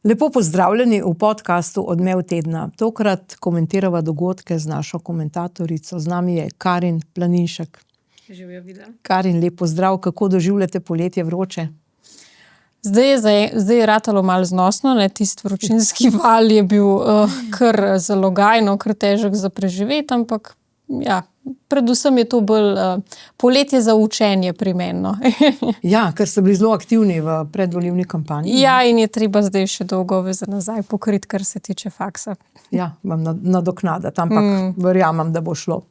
Lepo pozdravljeni v podcastu Odmev tedna. Tokrat komentirava dogodke z našo komentatorico. Z nami je Karin Planinšek. Živijo, Vida. Karin, lep pozdrav. Kako doživljate poletje vroče? Zdaj je ratalo malo znosno, ne, tisti vročinski val je bil kar zalogajno, kar težek za preživeti, ampak ja, predvsem je to bolj poletje za učenje primerno. Ja, ker ste bili zelo aktivni v predvolilni kampanji. Ja, in je treba zdaj še dolgove za nazaj pokriti, kar se tiče faksa. Ja, vam nadoknadati, ampak verjamem, da bo šlo.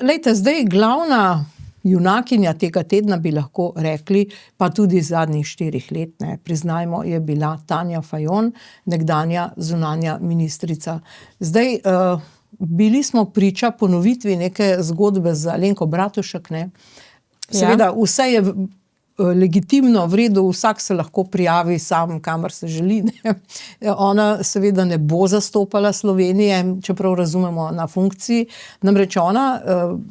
Lejte, zdaj glavna junakinja tega tedna bi lahko rekli, pa tudi zadnjih 4 let, ne, priznajmo, je bila Tanja Fajon, nekdanja zunanja ministrica. Zdaj, bili smo priča ponovitvi neke zgodbe z Alenko Bratušek, ne. Seveda, vse je legitimno, v redu, vsak se lahko prijavi sam, kamor se želi, ne. Ona seveda ne bo zastopala Slovenije, čeprav razumemo na funkciji. Namreč ona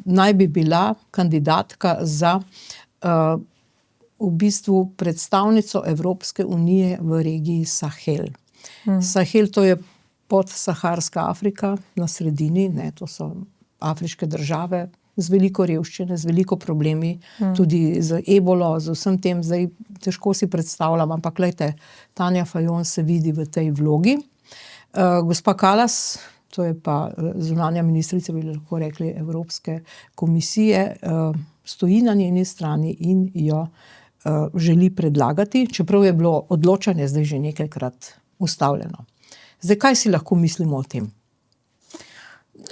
naj bi bila kandidatka za v bistvu predstavnico Evropske unije v regiji Sahel. Sahel, to je podsaharska Afrika na sredini, ne, to so afriške države z veliko revščine, z veliko problemi, tudi z ebolo, z vsem tem, zdaj težko si predstavljam, ampak glejte, Tanja Fajon se vidi v tej vlogi. Gospa Kallas, to je pa zunanja ministrica, bi lahko rekli, Evropske komisije, stoji na njeni strani in jo želi predlagati, čeprav je bilo odločanje zdaj že nekajkrat ustavljeno. Zdaj, kaj si lahko mislimo o tem?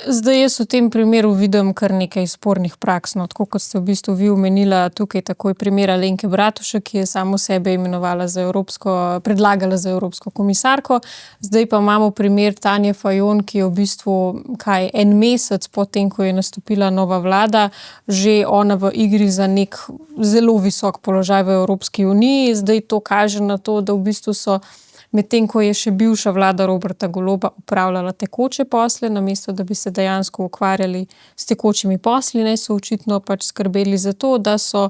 Zdaj jaz v tem primeru vidim kar nekaj spornih praks, no, tako kot ste v bistvu vi omenila tukaj takoj primer Alenke Bratušek, ki je samo sebe predlagala za evropsko komisarko. Zdaj pa imamo primer Tanje Fajon, ki je v bistvu en mesec potem, ko je nastopila nova vlada, že ona v igri za nek zelo visok položaj v Evropski uniji. Zdaj to kaže na to, da v bistvu so medtem, ko je še bivša vlada Roberta Goloba upravljala tekoče posle, namesto da bi se dejansko ukvarjali s tekočimi posli, ne, so očitno pač skrbeli za to, da so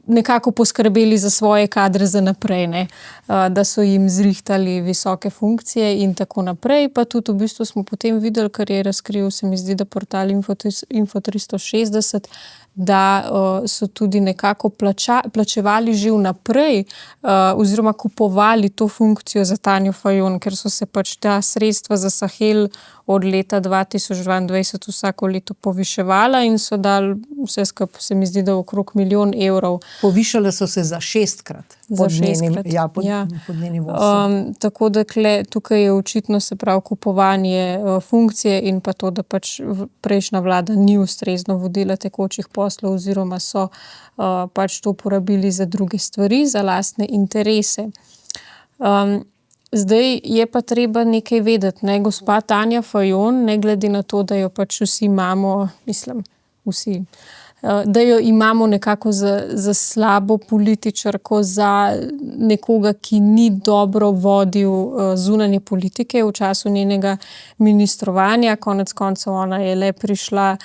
nekako poskrbeli za svoje kadre za naprej, ne, da so jim zrihtali visoke funkcije in tako naprej. Pa tudi v bistvu smo potem videli, kar je razkril, se mi zdi, da portal Info360, da so tudi nekako plačevali že vnaprej oziroma kupovali to funkcijo za Tanjo Fajon, ker so se pač ta sredstva za Sahel od leta 2022 vsako leto poviševala in so dali vse skupaj, se mi zdi, da okrog 1 milijon evrov. Povišale so se za 6-krat. Za 6-krat, ja. Pod njenim vodstvom. Tako da tukaj je očitno, se pravi, kupovanje funkcije in pa to, da pač prejšnja vlada ni ustrezno vodila tekočih poslov oziroma so pač to porabili za druge stvari, za lastne interese. Zdaj je pa treba nekaj vedeti, ne, gospa Tanja Fajon, ne glede na to, da jo pač vsi imamo, da jo imamo nekako za slabo političarko, za nekoga, ki ni dobro vodil zunanje politike v času njenega ministrovanja. Konec koncev ona je le prišla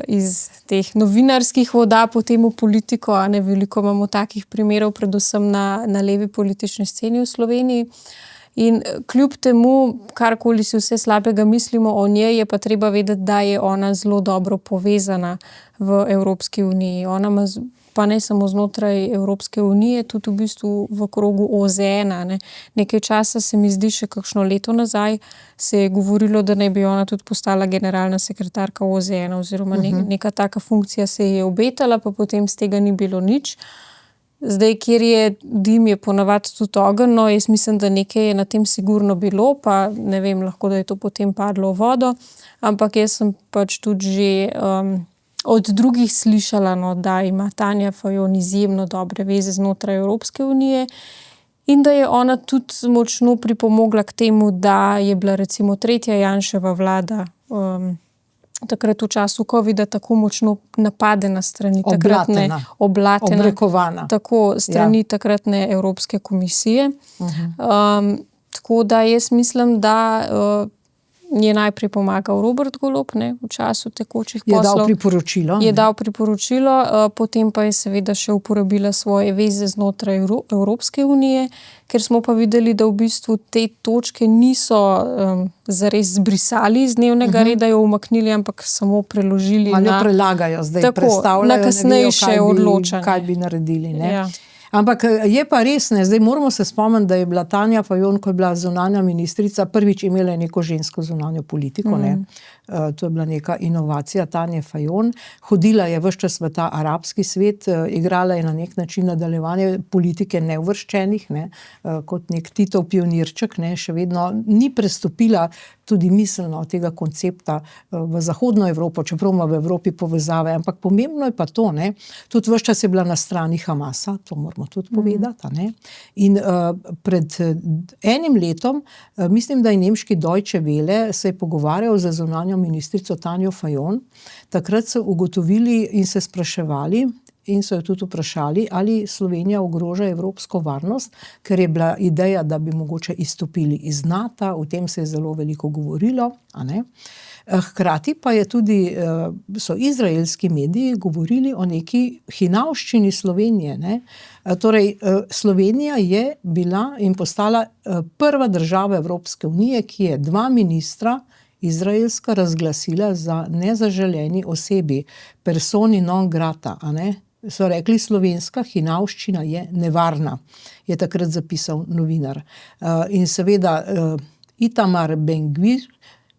iz teh novinarskih voda potem v politiko, a ne, veliko imamo takih primerov, predvsem na levi politični sceni v Sloveniji. In kljub temu, karkoli si vse slabega mislimo o njej, je pa treba vedeti, da je ona zelo dobro povezana v Evropski uniji. Ona ima, pa ne samo znotraj Evropske unije, tudi v bistvu v krogu OZN, ne. Nekaj časa, se mi zdi, še kakšno leto nazaj, se je govorilo, da naj bi ona tudi postala generalna sekretarka OZN oziroma neka taka funkcija se je obetala, pa potem z tega ni bilo nič. Zdaj, kjer je dim, je ponavadi tudi ogenj, no, jaz mislim, da nekaj je na tem sigurno bilo, pa ne vem, lahko da je to potem padlo v vodo, ampak jaz sem pač tudi že od drugih slišala, no, da ima Tanja Fajon izjemno dobre veze znotraj Evropske unije in da je ona tudi močno pripomogla k temu, da je bila recimo 3. Janševa vlada takrat v času covida tako močno napadena strani takratne, obrekovana. Tako strani takratne Evropske komisije. Tako da jaz mislim, da je najprej pomagal Robert Golob, ne, v času tekočih poslov. Je dal priporočilo, potem pa je seveda še uporabila svoje veze znotraj Evropske unije, ker smo pa videli, da v bistvu te točke niso zares zbrisali iz dnevnega reda, jo umaknili, ampak samo preložili prelagajo zdaj, predstavljajo, na kasnejše odločanje. Kaj bi naredili, ne? Ja. Ampak je pa res, ne, zdaj moramo se spomniti, da je bila Tanja Fajon, ko je bila zunanja ministrica, prvič imela neko žensko zunanjo politiko, ne. To je bila neka inovacija Tanje Fajon. Hodila je ves čas v ta arabski svet, igrala je na nek način nadaljevanje politike neuvrščenih, ne, kot nek Titov pionirček, ne, še vedno ni prestopila tudi miselno tega koncepta v zahodno Evropo, čeprav ima v Evropi povezave, ampak pomembno je pa to, ne, tudi ves čas je bila na strani Hamasa, to moramo tudi povedati, ne. In pred enim letom, mislim, da je nemški Deutsche Welle se je pogovarjal z zunanjo ministrico Tanjo Fajon. Takrat so ugotovili in se spraševali in so jo tudi vprašali, ali Slovenija ogroža evropsko varnost, ker je bila ideja, da bi mogoče izstopili iz NATO, o tem se je zelo veliko govorilo, a ne. Hkrati pa je tudi, so izraelski mediji govorili o neki hinavščini Slovenije, ne. Torej, Slovenija je bila in postala prva država Evropske unije, ki je 2 ministra izraelska razglasila za nezaželeni osebi, personi non grata, a ne. So rekli, slovenska hinavščina je nevarna, je takrat zapisal novinar. In seveda Itamar Ben-Gvir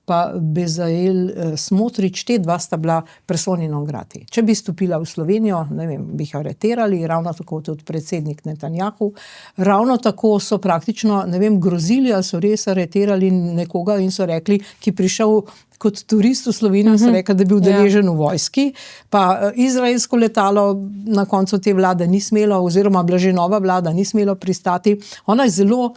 pa Bezalel Smotrič, te 2 sta bila personi non grati. Če bi stopila v Slovenijo, ne vem, bi jih areterali, ravno tako tudi predsednik Netanjahu, ravno tako so praktično, ne vem, grozili, ali so res areterali nekoga in so rekli, ki prišel kot turist v Slovenijo, so rekli, da je bil udeležen v vojski, pa izraelsko letalo na koncu te vlade ni smelo, oziroma bila že nova vlada, ni smelo pristati. Ona je zelo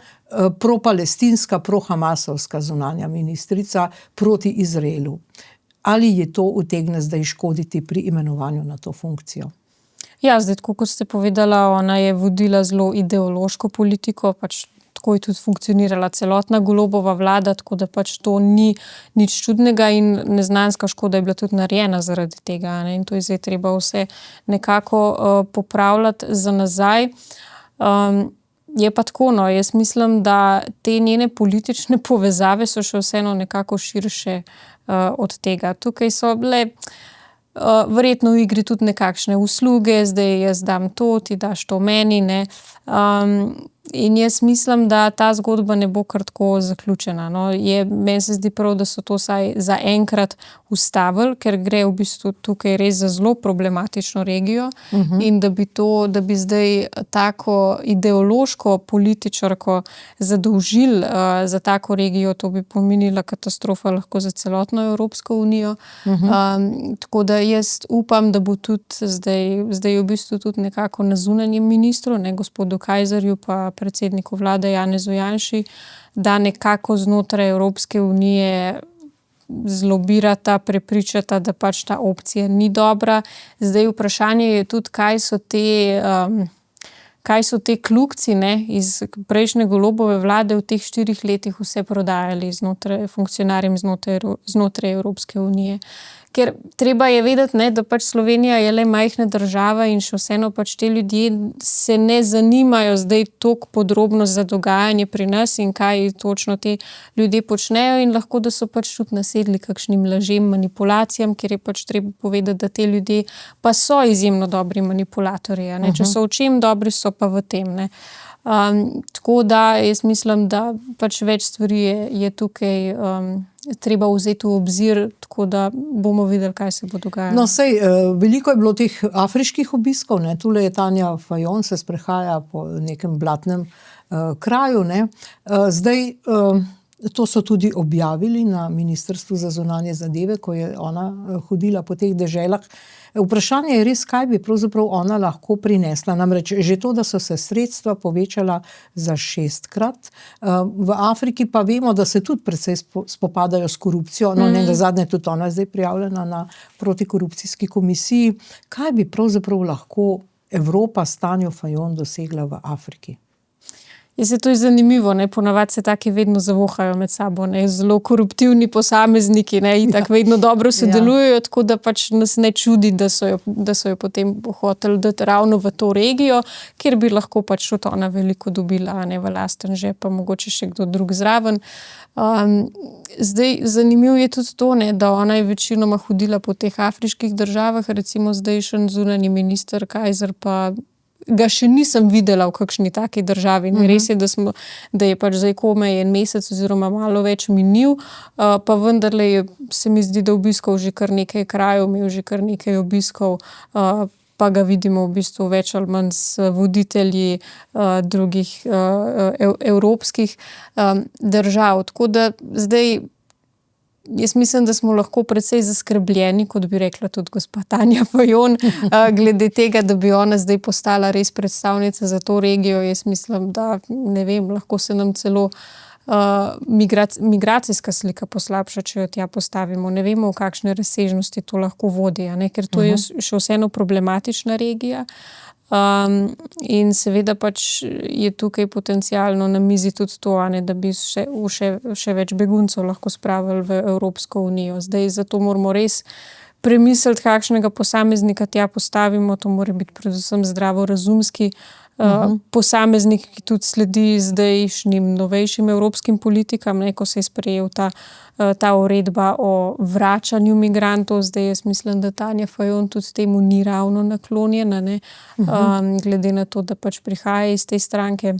pro-palestinska, pro-hamasovska zunanja ministrica proti Izraelu. Ali je to utegne zdaj škoditi pri imenovanju na to funkcijo? Ja, zdaj, kot ste povedala, ona je vodila zelo ideološko politiko, pač tako je tudi funkcionirala celotna Golobova vlada, tako da pač to ni nič čudnega in neznanska škoda je bila tudi narejena zaradi tega, ne? In to je zdaj treba vse nekako popravljati za nazaj. Je pa tako, no, jaz mislim, da te njene politične povezave so še vseeno nekako širše od tega. Tukaj so bile verjetno v igri tudi nekakšne usluge, zdaj jaz dam to, ti daš to meni, ne. In jaz mislim, da ta zgodba ne bo kar tako zaključena, no. Meni se zdi prav, da so to vsaj za enkrat ustavili, ker gre v bistvu tukaj res za zelo problematično regijo in da bi zdaj tako ideološko političarko zadolžili za tako regijo, to bi pomenila katastrofa lahko za celotno Evropsko unijo. Tako da jaz upam, da bo tudi zdaj v bistvu tudi nekako na zunanjem ministru, ne, gospodu Kajzerju pa predsedniku vlade Janezu Janši, da nekako znotraj Evropske unije zlobirata, prepričata, da pač ta opcija ni dobra. Zdaj vprašanje je tudi, kaj so te kljukci, ne, iz prejšnje Golobove vlade v teh 4 letih vse prodajali funkcionarjem znotraj Evropske unije. Ker treba je vedeti, ne, da pač Slovenija je le majhna država in še vseeno pač te ljudje se ne zanimajo zdaj toliko podrobno za dogajanje pri nas in kaj točno te ljudje počnejo in lahko, da so pač tudi nasedli kakšnim lažem, manipulacijam, ker je pač treba povedati, da te ljudje pa so izjemno dobri manipulatorji, ne. Če so v čem dobri, so pa v tem, ne. Tako da jaz mislim, da pač več stvari je tukaj treba vzeti v obzir, tako da bomo videli, kaj se bo dogajalo. No, sej, veliko je bilo teh afriških obiskov, ne. Tule je Tanja Fajon, se sprehaja po nekem blatnem kraju, ne. Zdaj, to so tudi objavili na Ministrstvu za zunanje zadeve, ko je ona hodila po teh deželah. Vprašanje je res, kaj bi pravzaprav ona lahko prinesla. Namreč že to, da so se sredstva povečala za 6-krat. V Afriki pa vemo, da se tudi precej spopadajo s korupcijo. No, nenazadnje tudi ona je zdaj prijavljena na protikorupcijski komisiji. Kaj bi pravzaprav lahko Evropa s Tanjo Fajon dosegla v Afriki? To je zanimivo, ne? Ponavadi se taki vedno zavohajo med sabo, ne? Zelo koruptivni posamezniki, ne? Itak vedno dobro sodelujejo, tako da pač nas ne čudi, da so jo potem hoteli dati ravno v to regijo, kjer bi lahko pač tudi ona veliko dobila, ne, v lasten žep, pa mogoče še kdo drug zraven. Zdaj, zanimivo je tudi to, ne, da ona je večinoma hodila po teh afriških državah, recimo zdajšnji zunanji minister Kajzer pa ga še nisem videla v kakšni taki državi. Res je, da je pač zdaj komaj en mesec oziroma malo več minil, pa vendarle se mi zdi, da obiskal že kar nekaj krajev, imel že kar nekaj obiskov, pa ga vidimo v bistvu več ali manj s voditelji drugih evropskih držav. Tako da zdaj jaz mislim, da smo lahko precej zaskrbljeni, kot bi rekla tudi gospa Tanja Fajon, glede tega, da bi ona zdaj postala res predstavnica za to regijo. Jaz mislim, da ne vem, lahko se nam celo migracijska slika poslabša, če jo tja postavimo. Ne vemo, v kakšne razsežnosti to lahko vodi, ne? Ker to je še vseeno problematična regija. In seveda pač je tukaj potencialno na mizi tudi to, ne, da bi še več beguncev lahko spravili v Evropsko unijo. Zdaj zato moramo res premisliti, kakšnega posameznika tja postavimo. To mora biti predvsem zdravorazumski posameznik, ki tudi sledi zdajšnjim novejšim evropskim politikam, ne, ko se je sprejel ta uredba o vračanju migrantov. Zdaj jaz mislim, da Tanja Fajon tudi temu ni ravno naklonjena, ne, glede na to, da pač prihaja iz te stranke.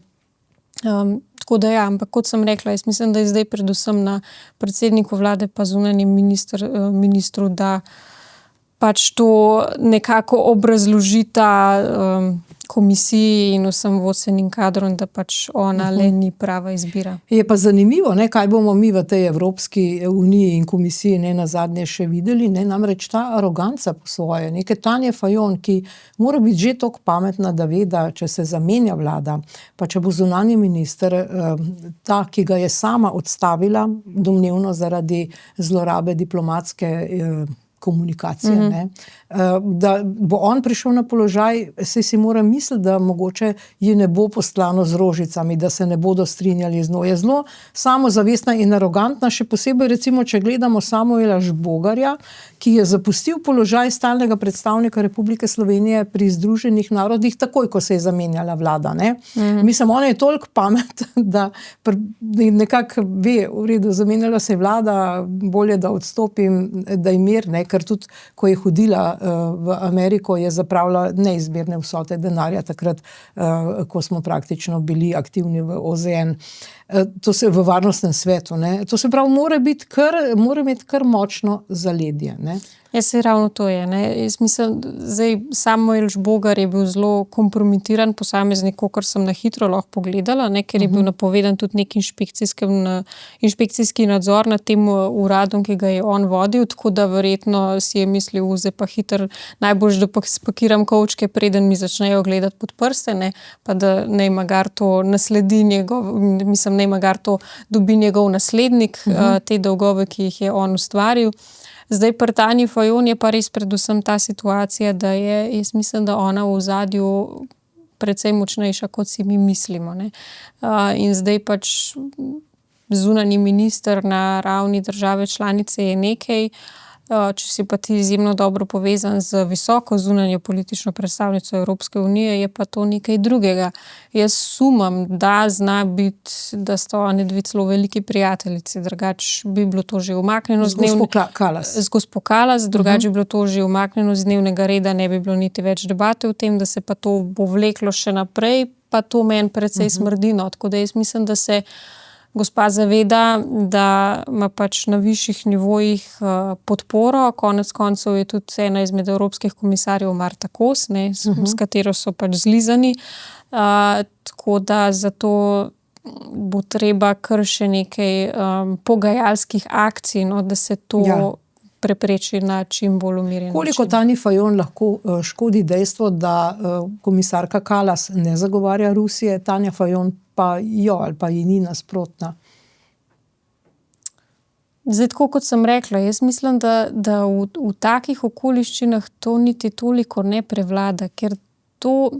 Tako da ja, ampak kot sem rekla, jaz mislim, da je zdaj predvsem na predsedniku vlade pa zunanjem ministru, da pač to nekako obrazložita komisiji in vsem vodstvenim kadrom, da pač ona le ni prava izbira. Je pa zanimivo, ne, kaj bomo mi v tej Evropski uniji in komisiji nazadnje še videli, ne, namreč ta aroganca po svoje, neke Tanje Fajon, ki mora biti že toliko pametna, da ve, da če se zamenja vlada, pa če bo zunanji minister ta, ki ga je sama odstavila, domnevno zaradi zlorabe diplomatske komunikacije, ne, da bo on prišel na položaj, se si mora misliti, da mogoče ji ne bo poslano z rožicami, da se ne bodo strinjali z njo. Je zelo samozavestna in arogantna, še posebej recimo, če gledamo Samuela Žbogarja, ki je zapustil položaj stalnega predstavnika Republike Slovenije pri Združenih narodih, takoj, ko se je zamenjala vlada, ne. Mislim, ona je toliko pametna, da nekako ve, v redu, zamenjala se je vlada, bolje, da odstopim, da je mir, ne, ker tudi, ko je hodila v Ameriko, je zapravila neizmerne vsote denarja takrat, ko smo praktično bili aktivni v OZN. To se v varnostnem svetu, ne. To se pravi, mora imeti kar močno zaledje, ne. Ja, saj ravno to je, ne. Jaz mislim, zdaj Samuel Žbogar je bil zelo kompromitiran posameznik, kakor sem na hitro lahko pogledala, ne, ker je bil napovedan tudi nek inšpekcijski nadzor nad tem uradom, ki ga je on vodil, tako da verjetno si je mislil, zdaj pa hitro najboljš, da spakiram kovčke, preden mi začnejo gledati pod prste, ne, pa da Neymagar to nasledi Neymagar to dobi njegov naslednik, te dolgove, ki jih je on ustvaril. Zdaj pri Tanji Fajon je pa res predvsem ta situacija, da je, jaz mislim, da ona v ozadju precej močnejša, kot si mi mislimo, ne. In zdaj pač zunanji minister na ravni države članice je nekaj, če si pa ti izjemno dobro povezan z visoko zunanjo politično predstavnico Evropske unije, je pa to nekaj drugega. Jaz sumam, da zna biti, da sta oni dve celo veliki prijateljici, drugač bi bilo to že umaknjeno z gospo Kalas, drugač bi bilo to že umaknjeno z dnevnega reda, ne bi bilo niti več debate o tem, da se pa to bo vleklo še naprej, pa to meni precej smrdi, no. Tako da jaz mislim, da se gospa zaveda, da ima pač na višjih nivojih podporo. Konec koncev je tudi ena izmed evropskih komisarjev Marta Kos, ne, s katero so pač zlizani. Tako da zato bo treba kar še nekaj pogajalskih akcij, no, da se to prepreči na čim bolj umirjen način. Koliko Tanji Fajon lahko škodi dejstvo, da komisarka Kalas ne zagovarja Rusije, Tanja Fajon pa jo ali pa ji ni nasprotna? Zdaj, tako kot sem rekla, jaz mislim, da v takih okoliščinah to niti toliko ne prevlada, ker to,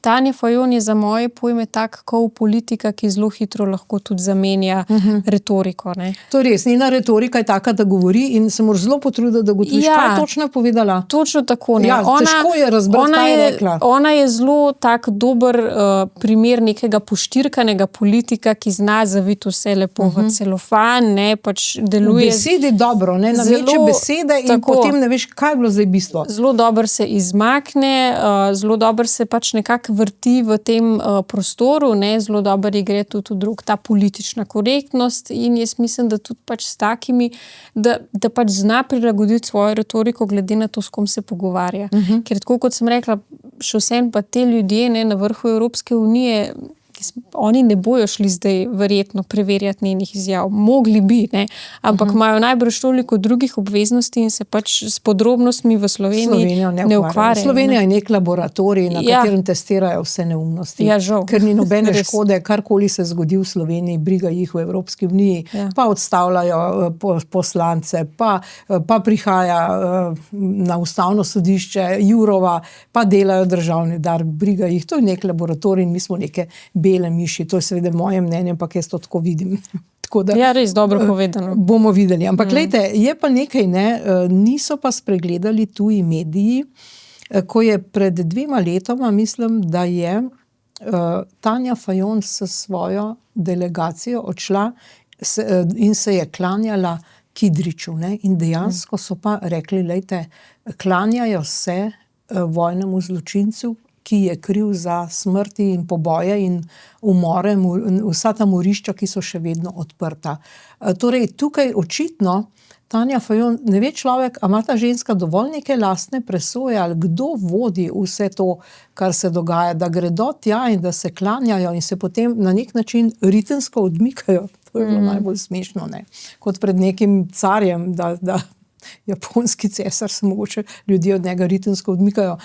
Tanja Fajon je za moje pojme tak politika, ki zelo hitro lahko tudi zamenja retoriko. Ne. To je res, njena retorika je taka, da govori in se moraš zelo potruditi, da ugotoviš, kaj točno je povedala. Točno tako. Ne. Ja, težko je razbrati, kaj je rekla. Ona je zelo tak dober primer nekega poštirkanega politika, ki zna zaviti vse lepo v celofan, ne, pač deluje. Besedi dobro, ne, nameče besede in tako, potem ne veš, kaj je bilo zdaj bistvo. Zelo dobro se izmakne, zelo dobro se pač nekako vrti v tem prostoru, ne, zelo dobro ji gre tudi drug ta politična korektnost in jaz mislim, da tudi pač s takimi, da pač zna prilagoditi svojo retoriko glede na to, s kom se pogovarja. Ker tako kot sem rekla, še vsem pa te ljudje, ne, na vrhu Evropske unije, oni ne bojo šli zdaj verjetno preverjati njenih izjav. Mogli bi, ne, ampak imajo najbrž toliko drugih obveznosti in se pač s podrobnostmi v Sloveniji ne ukvarjajo. Slovenija je nek laboratorij, na katerem testirajo vse neumnosti. Ja, žal. Ker ni nobene škode, karkoli se zgodi v Sloveniji, briga jih v Evropski uniji, pa odstavljajo poslance, pa prihaja na ustavno sodišče Jurova, pa delajo državni dar, briga jih. To je nek laboratorij in mi smo neke bele miši, to je seveda moje mnenje, ampak jaz to tako vidim. Tako da, ja, res dobro povedano. Bomo videli. Ampak glejte, je pa nekaj, ne, niso pa spregledali tuji mediji, ko je pred 2 letoma, mislim, da je Tanja Fajon s svojo delegacijo odšla in se je klanjala Kidriču, ne, in dejansko so pa rekli, glejte, klanjajo se vojnemu zločincu, ki je kriv za smrti in poboje in umore, vsa ta morišča, ki so še vedno odprta. Torej, tukaj očitno Tanja Fajon, ne ve človek, a ima ta ženska dovolj neke lastne presoje, ali kdo vodi vse to, kar se dogaja, da gredo tja in da se klanjajo in se potem na nek način ritensko odmikajo. To je bilo najbolj smešno, ne? Kot pred nekim carjem, da japonski cesar se mogoče ljudje od njega ritensko odmikajo.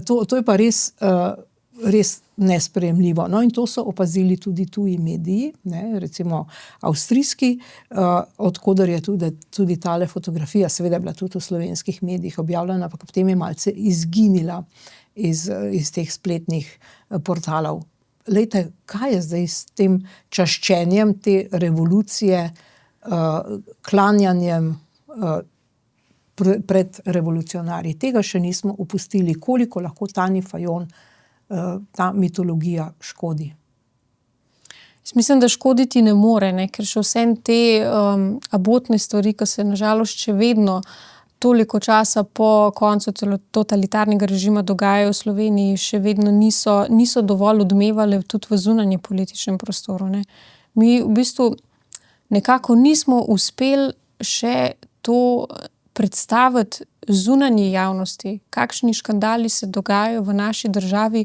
To je pa res nesprejemljivo. No, in to so opazili tudi tuji mediji, ne, recimo avstrijski, odkoder je tudi tale fotografija, seveda je bila tudi v slovenskih medijih objavljena, ampak potem je malce izginila iz teh spletnih portalov. Lejte, kaj je zdaj s tem čaščenjem te revolucije, klanjanjem pred revolucionarji. Tega še nismo opustili, koliko lahko Tanji Fajon ta mitologija škodi. Jaz mislim, da škoditi ne more, ne? Ker še vse te abotne stvari, ki se nažalost še vedno toliko časa po koncu totalitarnega režima dogajajo v Sloveniji, še vedno niso dovolj odmevale tudi v zunanje političnem prostoru. Ne? Mi v bistvu nekako nismo uspeli še to predstaviti zunanji javnosti, kakšni škandali se dogajajo v naši državi,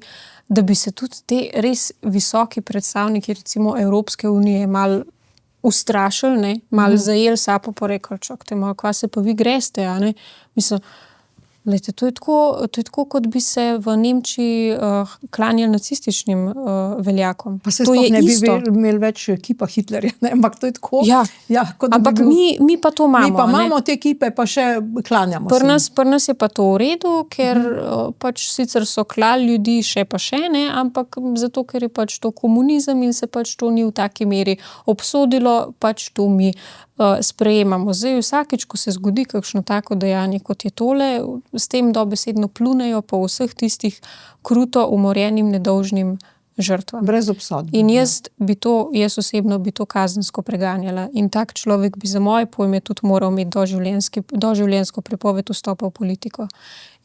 da bi se tudi te res visoki predstavniki, recimo Evropske unije, malo ustrašili, ne? Malo zajeli sapo pa rekli, čakajte malo, kva se pa vi greste, a ne? Mislim, lejte, to je tako, kot bi se v Nemčiji klanjali nacističnim veljakom. Pa se sploh ne bi imeli več kipa Hitlerja, ne? Ampak to je tako. Ja, kot ampak mi pa to imamo. Mi pa imamo te kipe, pa še klanjamo. Pri nas je pa to v redu, ker pač sicer so klali ljudi še pa še, ne? Ampak zato, ker je pač to komunizem in se pač to ni v taki meri obsodilo, pač to mi sprejemamo. Zdaj vsakič, ko se zgodi kakšno tako dejanje, kot je tole, s tem dobesedno plunejo po vseh tistih kruto umorjenim nedolžnim žrtvam. Brez obsodbe. In jaz osebno bi to kazensko preganjala. In tak človek bi za moje pojme tudi moral imeti doživljenjsko prepoved vstopa v politiko.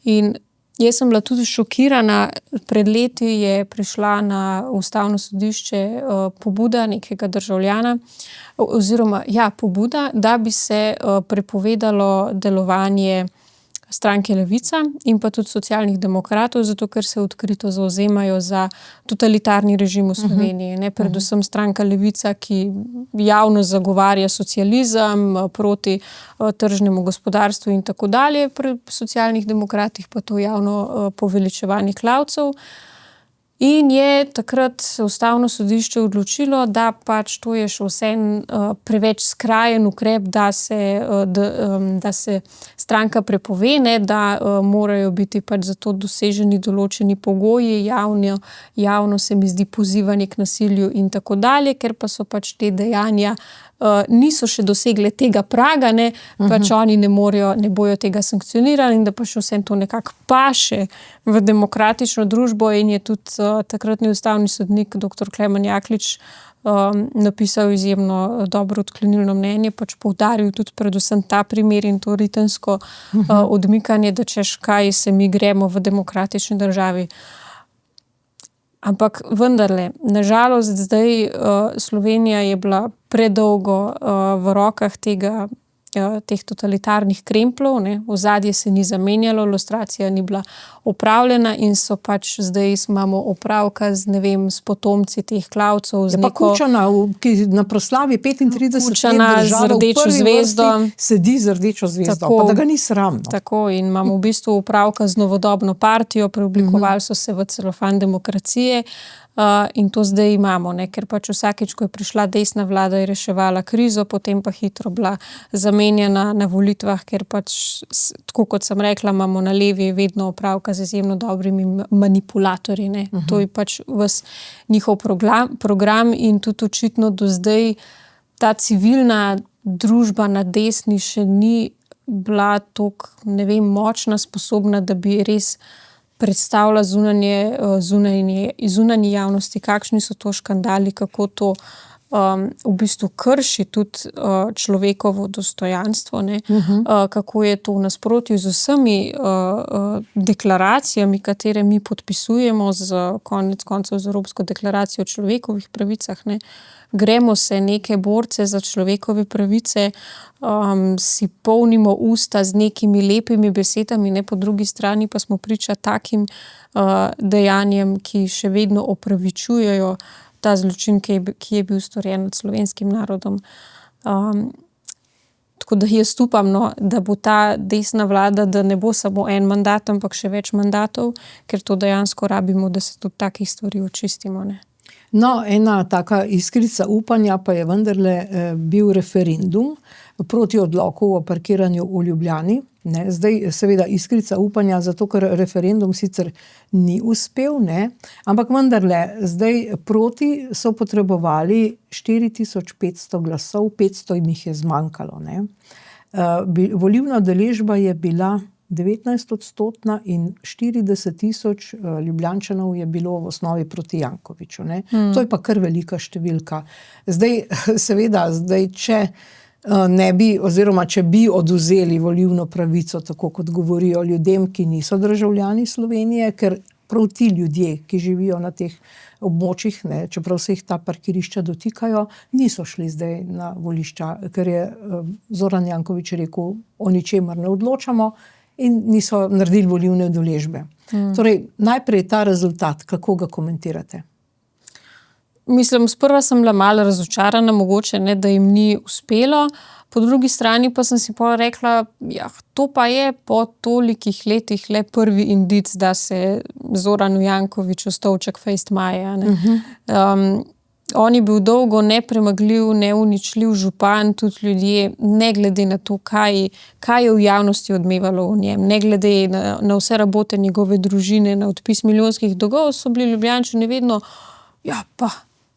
In jaz sem bila tudi šokirana. Pred leti je prišla na ustavno sodišče pobuda nekega državljana, oziroma pobuda, da bi se prepovedalo delovanje stranke Levica in pa tudi socialnih demokratov, zato ker se odkrito zavzemajo za totalitarni režim v Sloveniji. Ne? Predvsem stranka Levica, ki javno zagovarja socializem proti tržnemu gospodarstvu in tako dalje, pri socialnih demokratih pa to javno poveličevanje klavcev. In je takrat ustavno sodišče odločilo, da pač to je še vseeno preveč skrajen ukrep, da se stranka prepove, ne, da morajo biti pač za to doseženi določeni pogoji, javno se mi zdi pozivanje k nasilju in tako dalje, ker pa so pač te dejanja niso še dosegle tega praga, ne, pač oni ne bojo tega sankcionirali in da pa še vsem to nekako paše v demokratično družbo in je tudi takratni ustavni sodnik dr. Klemen Jaklič napisal izjemno dobro odklonilno mnenje, pač poudaril tudi predvsem ta primer in to ritensko odmikanje, da češ kaj se mi gremo v demokratični državi. Ampak vendarle, nažalost zdaj Slovenija je bila predolgo v rokah teh totalitarnih krempljev, ne, ozadje se ni zamenjalo, lustracija ni bila opravljena in so pač zdaj imamo opravka s potomci teh klavcev. Je pa Kučana, ki na proslavi 35 Kučana z rdečo zvezdo. Sedi z rdečo zvezdo, Tako, pa da ga ni sram. No. Tako in imamo v bistvu opravka z novodobno partijo, preoblikovali so se v celofan demokracije. In to zdaj imamo, ne? Ker pač vsakič, ko je prišla desna vlada, je reševala krizo, potem pa hitro bila zamenjana na volitvah, ker pač, tako kot sem rekla, imamo na levi vedno opravka z izjemno dobrimi manipulatorji. Ne? To je pač ves njihov program in tudi očitno do zdaj ta civilna družba na desni še ni bila toliko, ne vem, močna, sposobna, da bi res predstavlja zunanji javnosti, kakšni so to škandali, kako to v bistvu krši tudi človekovo dostojanstvo, ne? Kako je to v nasprotju z vsemi deklaracijami, katere mi podpisujemo konec koncev z Evropsko deklaracijo o človekovih pravicah. Ne? Gremo se neke borce za človekove pravice, si polnimo usta z nekimi lepimi besedami, ne, po drugi strani pa smo priča takim dejanjem, ki še vedno opravičujejo ta zločin, ki je bil storjen nad slovenskim narodom. Tako da jaz upam, no, da bo ta desna vlada, da ne bo samo en mandat, ampak še več mandatov, ker to dejansko rabimo, da se tudi takih stvari očistimo. Ne? No, ena taka iskrica upanja pa je vendarle bil referendum proti odloku o parkiranju v Ljubljani. Ne? Zdaj seveda iskrica upanja, zato ker referendum sicer ni uspel, ne? Ampak vendarle zdaj proti so potrebovali 4500 glasov, 500 jih je zmanjkalo. Ne? Volilna udeležba je bila 19% in 40,000 Ljubljančanov je bilo v osnovi proti Jankoviću. Ne? To je pa kar velika številka. Zdaj, seveda, če ne bi, oziroma če bi odvzeli volilno pravico, tako kot govorijo ljudem, ki niso državljani Slovenije, ker prav ti ljudje, ki živijo na teh območjih, ne, čeprav se jih ta parkirišča dotikajo, niso šli zdaj na volišča, ker je Zoran Janković rekel, o ničemer ne odločamo, in niso naredili volilne udeležbe. Torej, najprej ta rezultat, kako ga komentirate? Mislim, sprva sem bila malo razočarana, mogoče ne, da jim ni uspelo, po drugi strani pa sem si rekla, ja, to pa je po tolikih letih le prvi indic, da se Zoranu Jankoviću stolček fejst maje. On je bil dolgo nepremagljiv, neuničljiv župan, tudi ljudje, ne glede na to, kaj je v javnosti odmevalo o njem, ne glede na vse rabote njegove družine, na odpis milijonskih dolgov, so bili Ljubljančani vedno, ja pa,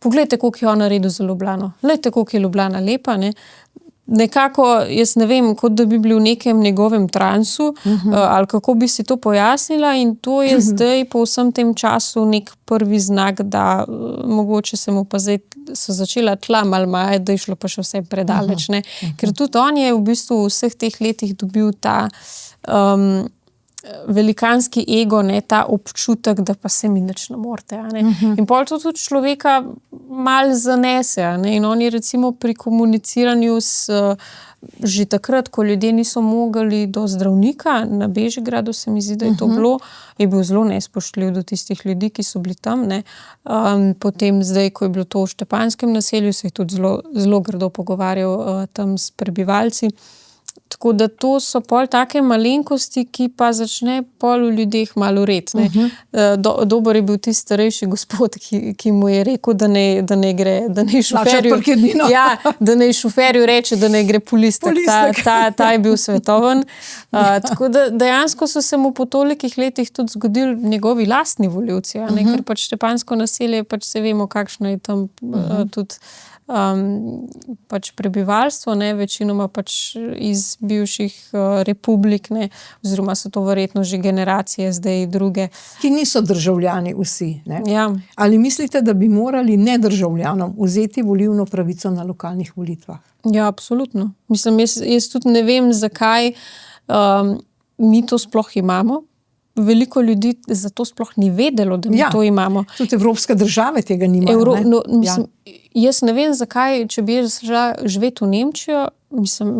poglejte, koliko je on naredil za Ljubljano, glejte, koliko je Ljubljana lepa, ne. Nekako, jaz ne vem, kot da bi bili v nekem njegovem transu, ali kako bi si to pojasnila in to je zdaj po vsem tem času nek prvi znak, da mogoče se mu pa zdaj so začela tla malo majati, da je šlo pa še vse predaleč, ne. Ker tudi on je v bistvu v vseh teh letih dobil ta velikanski ego, ne, ta občutek, da pa se mi nič ne morete. Ne. In pol to tudi človeka malo zanese. Ne. In on je recimo pri komuniciranju že takrat, ko ljudje niso mogli do zdravnika, na Bežigradu se mi zdi, da je to bilo, je bil zelo nespoštljiv do tistih ljudi, ki so bili tam. Ne. Potem zdaj, ko je bilo to v Štepanjskem naselju, se je tudi zelo grdo pogovarjal tam s prebivalci. Tako da to so pol take malenkosti, ki pa začne pol v ljudeh malo red. Dober je bil tisti starejši gospod, ki mu je rekel, da ne gre, da ne šoferju. Ja, da ne šoferju reče, da ne gre po listek. Ta je bil svetoven. Tako da dejansko so se mu po tolikih letih tudi zgodili njegovi lastni volivci, ker pač Štepanjsko naselje, pač se vemo, kakšno je tam tudi pač prebivalstvo, večinoma pač iz bivših republik, oziroma so to verjetno že generacije zdaj druge. Ki niso državljani vsi. Ja. Ali mislite, da bi morali nedržavljanom vzeti volilno pravico na lokalnih volitvah? Ja, absolutno. Mislim, jaz tudi ne vem, zakaj mi to sploh imamo. Veliko ljudi zato sploh ni vedelo, da mi to imamo. Tudi evropske države tega nimajo. Jaz ne vem, zakaj, če bi jaz šla živeti v Nemčijo,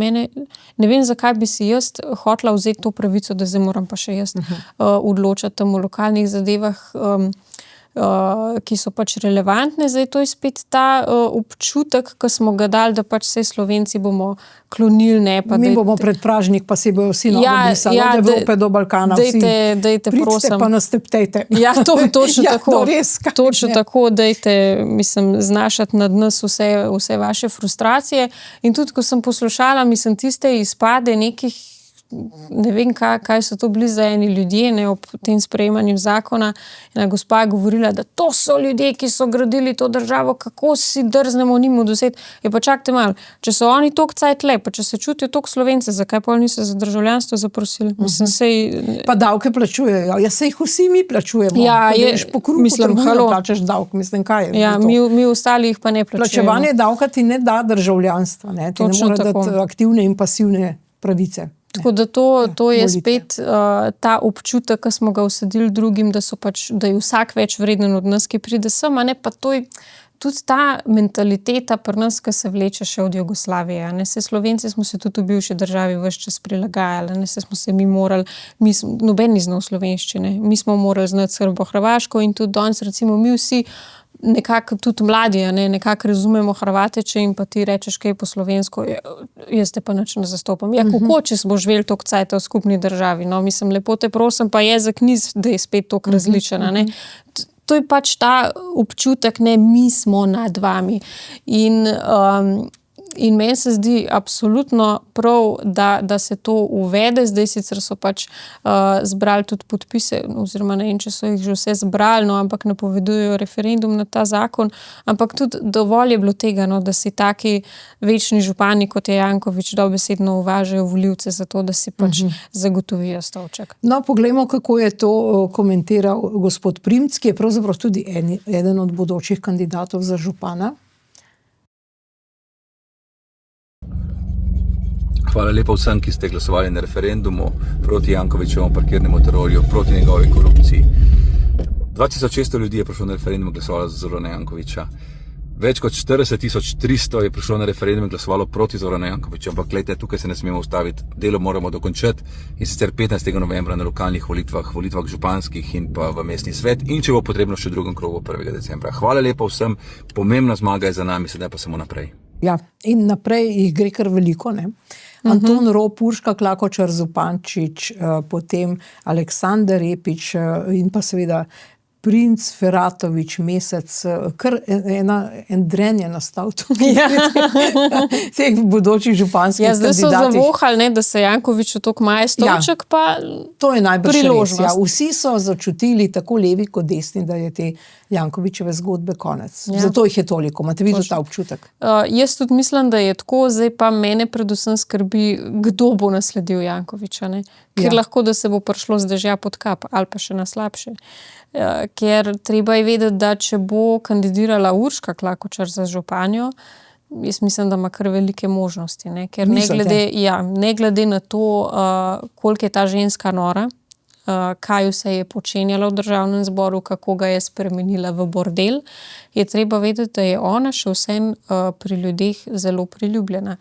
ne vem, zakaj bi si jaz hotela vzeti to pravico, da zdaj moram pa še jaz odločati tam v lokalnih zadevah, ki so pač relevantne. Zdaj to je spet ta občutek, ki smo ga dali, da pač vse Slovenci bomo klonili. Mi bomo pred pražnik, pa se bojo vsi obrisali od Evrope do Balkana. Dejte, prosim. Pa nas teptejte. Ja, točno tako. Točno tako, dejte, znašati nad nas vse vaše frustracije. In tudi, ko sem poslušala, tiste izpade nekih, ne vem, kaj so to bili za eni ljudje, ob tem sprejemanju zakona. Ena gospa je govorila, da to so ljudje, ki so gradili to državo, kako si drznemo njim odvzeti. Je pa čakajte malo, če so oni toliko cajt le, pa če se čutijo toliko Slovence, zakaj pa niso za državljanstvo zaprosili? Pa davke plačujejo. Ja, se jih vsi mi plačujemo. Ja, po kruhu trgovino plačaš davk. Kaj je? Ja, mi ostali jih pa ne plačujemo. Plačevanje davka ti ne da državljanstva. Ti ne more dati aktivne in pasivne pravice. Tako da to je spet ta občutek, ki smo ga usadili drugim, da je vsak več vreden od nas, ki pride sem, pa to je tudi ta mentaliteta pri nas, ki se vleče še od Jugoslavije. Slovenci smo se tudi v bivši državi ves čas prilagajali, smo se mi morali, noben ni znal slovenščine, mi smo morali znati srbo-hrvaško in tudi danes recimo mi vsi nekako tudi mladi, nekako razumemo Hrvate, če jim pa ti rečeš kaj po slovensko, jaz te pa nič ne zastopam. Ja, kako, če smo živeli toliko cajta v skupni državi? Lepo te prosim, pa jezik ni, da je spet toliko različen. To je pač ta občutek, mi smo nad vami. In meni se zdi absolutno prav, da se to uvede. Zdaj sicer so pač zbrali tudi podpise, oziroma ne vem, če so jih že vse zbrali, ampak napovedujejo referendum na ta zakon. Ampak tudi dovolj je bilo tega, da si taki večni župani, kot je Janković, dobesedno uvažajo volivce za to, da si pač zagotovijo stolček. No, poglejmo, kako je to komentiral gospod Primc, ki je pravzaprav tudi eden od bodočih kandidatov za župana. Hvala lepa vsem, ki ste glasovali na referendumu proti Jankovićevemu parkirnemu terorju, proti njegovi korupciji. 2600 ljudi je prišlo na referendum in glasovalo za Zorana Jankovića. Več kot 40.300 je prišlo na referendum in glasovalo proti Zorana Jankovića. Ampak gledajte, tukaj se ne smemo ustaviti. Delo moramo dokončati in sicer 15. novembra na lokalnih volitvah županskih in pa v mestni svet in če bo potrebno še v drugem krogu 1. decembra. Hvala lepa vsem, pomembna zmaga je za nami, sedaj pa samo naprej. Ja, in naprej jih gre kar veliko, Anton Rop, Urška Klakočar Zupančič, potem Aleksandar Repić in pa seveda Princ, Feratović, Mesec, kar en dren je nastal tudi teh bodočih županskih kandidatih. Zdaj so zavohali, da se Jankoviću toliko maje stolček, pa to je najbrž priložnost. Res. Vsi so začutili, tako levi kot desni, da je te Jankovićeve zgodbe konec. Zato jih je toliko. Imate videli ta občutek? Jaz tudi mislim, da je tako, zdaj pa mene predvsem skrbi, kdo bo nasledil Jankovića. Ker lahko, da se bo prišlo z dežja pod kap ali pa še na slabše. Ker treba je vedeti, da če bo kandidirala Urška Klakočar za županjo, jaz mislim, da ima kar velike možnosti. Ker ne glede na to, koliko je ta ženska nora, kaj vse je počenjala v državnem zboru, kako ga je spremenila v bordel, je treba vedeti, da je ona še vsem pri ljudeh zelo priljubljena.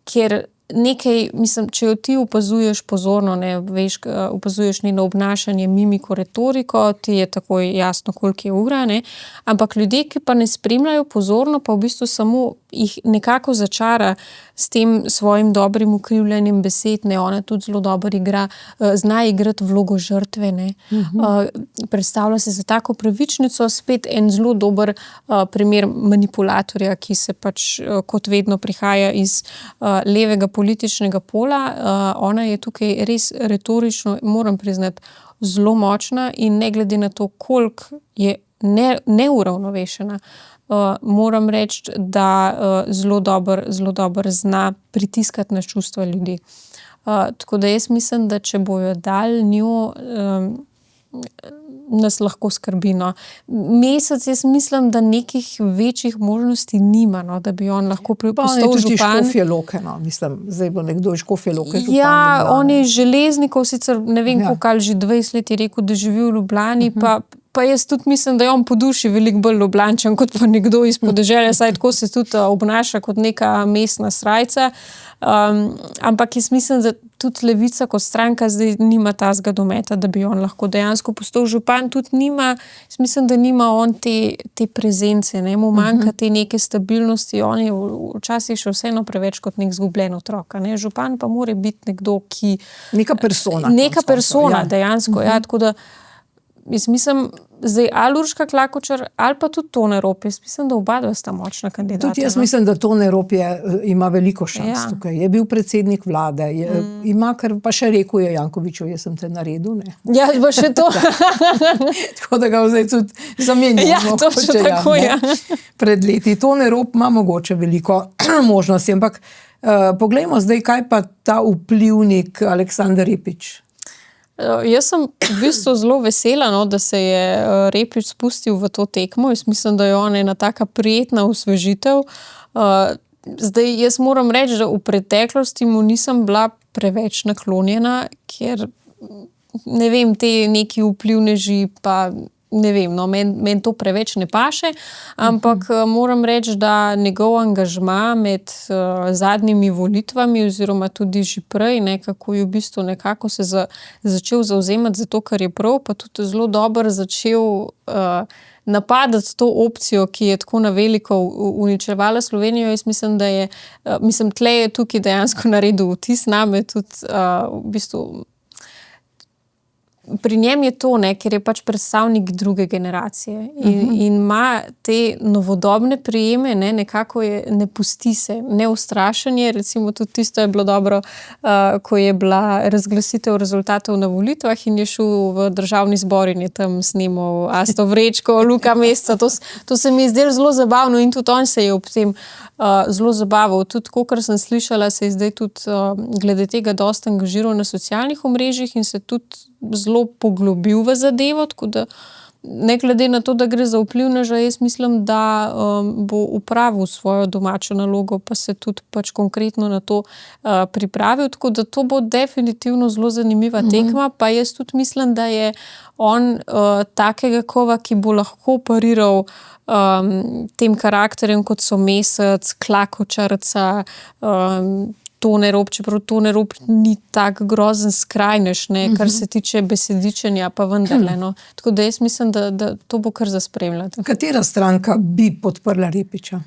Ker nekaj, če jo ti opazuješ pozorno, veš, opazuješ njeno obnašanje, mimiko, retoriko, ti je takoj jasno, koliko je ura, ampak ljudje, ki pa ne spremljajo pozorno, pa v bistvu samo jih nekako začara s tem svojim dobrim ukrivljanjem besed, ne, ona tudi zelo dobro igra, zna igrati vlogo žrtve, ne. Predstavlja se za tako pravičnico, spet en zelo dober primer manipulatorja, ki se pač kot vedno prihaja iz levega političnega pola. Ona je tukaj res retorično, moram priznati, zelo močna in ne glede na to, koliko je neuravnovešena, moram reči, da zelo dobro zna pritiskati na čustva ljudi. Tako da jaz mislim, da če bojo dali njo, nas lahko skrbi, no. Mesec, jaz mislim, da nekih večjih možnosti nima, no, da bi on lahko postal župan. Pa je tudi Škofje Loke, no, mislim, zdaj bo nekdo iz Škofje Loke župan. Ja, on je Železnikov, sicer ne vem, koliko že 20 let je rekel, da živi v Ljubljani, pa jaz tudi mislim, da je on po duši veliko bolj Ljubljančan, kot pa nekdo iz podeželja, saj tako se tudi obnaša kot neka mestna srajca. Ampak jaz mislim, da tudi Levica kot stranka zdaj nima tazga dometa, da bi on lahko dejansko postal župan, tudi nima, jaz mislim, da nima on te prezence, ne, mu manjka te neke stabilnosti, on je včasih še vseeno preveč kot nek zgubljen otrok, ne, župan pa mora biti nekdo, ki... Neka persona. Dejansko, ja, tako da jaz mislim, zdaj ali Urška Klakočar, ali pa tudi Tone Rop, jaz mislim, da oba dva sta močna kandidata. Tudi jaz mislim, da Tone Rop ima veliko šans tukaj. Je bil predsednik vlade, ima, kar pa še rekel je Jankoviću, jaz sem te naredil, ne. Ja, pa še to. Tako da ga zdaj tudi zamenjamo. Ja, točno tako, ja. Pred leti. Tone Rop ima mogoče veliko možnosti, ampak poglejmo zdaj, kaj pa ta vplivnik Aleksandar Repić. Jaz sem v bistvu zelo vesela, no, da se je Repić spustil v to tekmo. Jaz mislim, da je ona ena taka prijetna osvežitev. Zdaj, jaz moram reči, da v preteklosti mu nisem bila preveč naklonjena, ker ne vem, te neki vplivneži pa ne vem, no, meni to preveč ne paše, ampak moram reči, da njegov angažma med zadnjimi volitvami oziroma tudi že prej, kako je v bistvu nekako se začel zavzemati za to, kar je prav, pa tudi zelo dobro začel napadati to opcijo, ki je tako na veliko uničevala Slovenijo. Jaz mislim, da je, tle je tukaj dejansko naredil vtis name, tudi v bistvu pri njem je to, ne, ker je pač predstavnik druge generacije in ima te novodobne prijeme, ne, nekako ne pusti se, neustrašanje, recimo tudi tisto je bilo dobro, ko je bila razglasitev rezultatov na volitvah in je šel v državni zbor in je tam snemal Asto Vrečko, Luka Mesca, to se mi je zdelo zelo zabavno in tudi on se je ob tem zelo zabaval. Tudi, kakor sem slišala, se je zdaj tudi glede tega dosti angažiral na socialnih omrežjih in se tudi zelo poglobil v zadevo, tako da ne glede na to, da gre za vplivneža, jaz mislim, da bo opravil svojo domačo nalogo, pa se tudi pač konkretno na to pripravil, tako da to bo definitivno zelo zanimiva tekma, pa jaz tudi mislim, da je on takega kova, ki bo lahko pariral tem karakterjem, kot so Mesec, Klakočarca, Tone Rop, čeprav Tone Rop ni tak grozen skrajnež, ne, kar se tiče besedičenja, pa vendarle, no. Tako da jaz mislim, da to bo kar za spremljati. Katera stranka bi podprla Repića?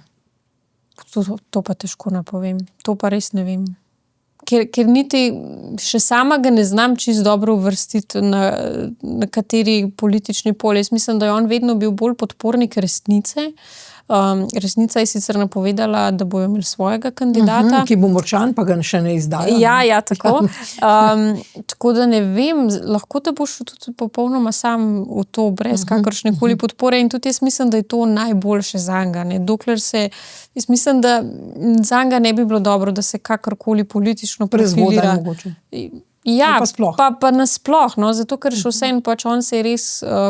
To pa težko napovem. To pa res ne vem. Ker niti še sama ga ne znam čisto dobro uvrstiti na kateri politični pol. Jaz mislim, da je on vedno bil bolj podpornik Resnice. Resnica je sicer napovedala, da bojo imeli svojega kandidata. Ki bo močan, pa ga še ne izdajo. Ja, tako. Tako da ne vem, lahko da boš tudi popolnoma sam v to, brez kakršne koli podpore in tudi jaz mislim, da je to najboljše zanga. Dokler se, jaz mislim, da zanga ne bi bilo dobro, da se kakorkoli politično profilira. Prezgodaj mogoče. Ja, pa nasploh, no, zato ker še vseeno pač on se je res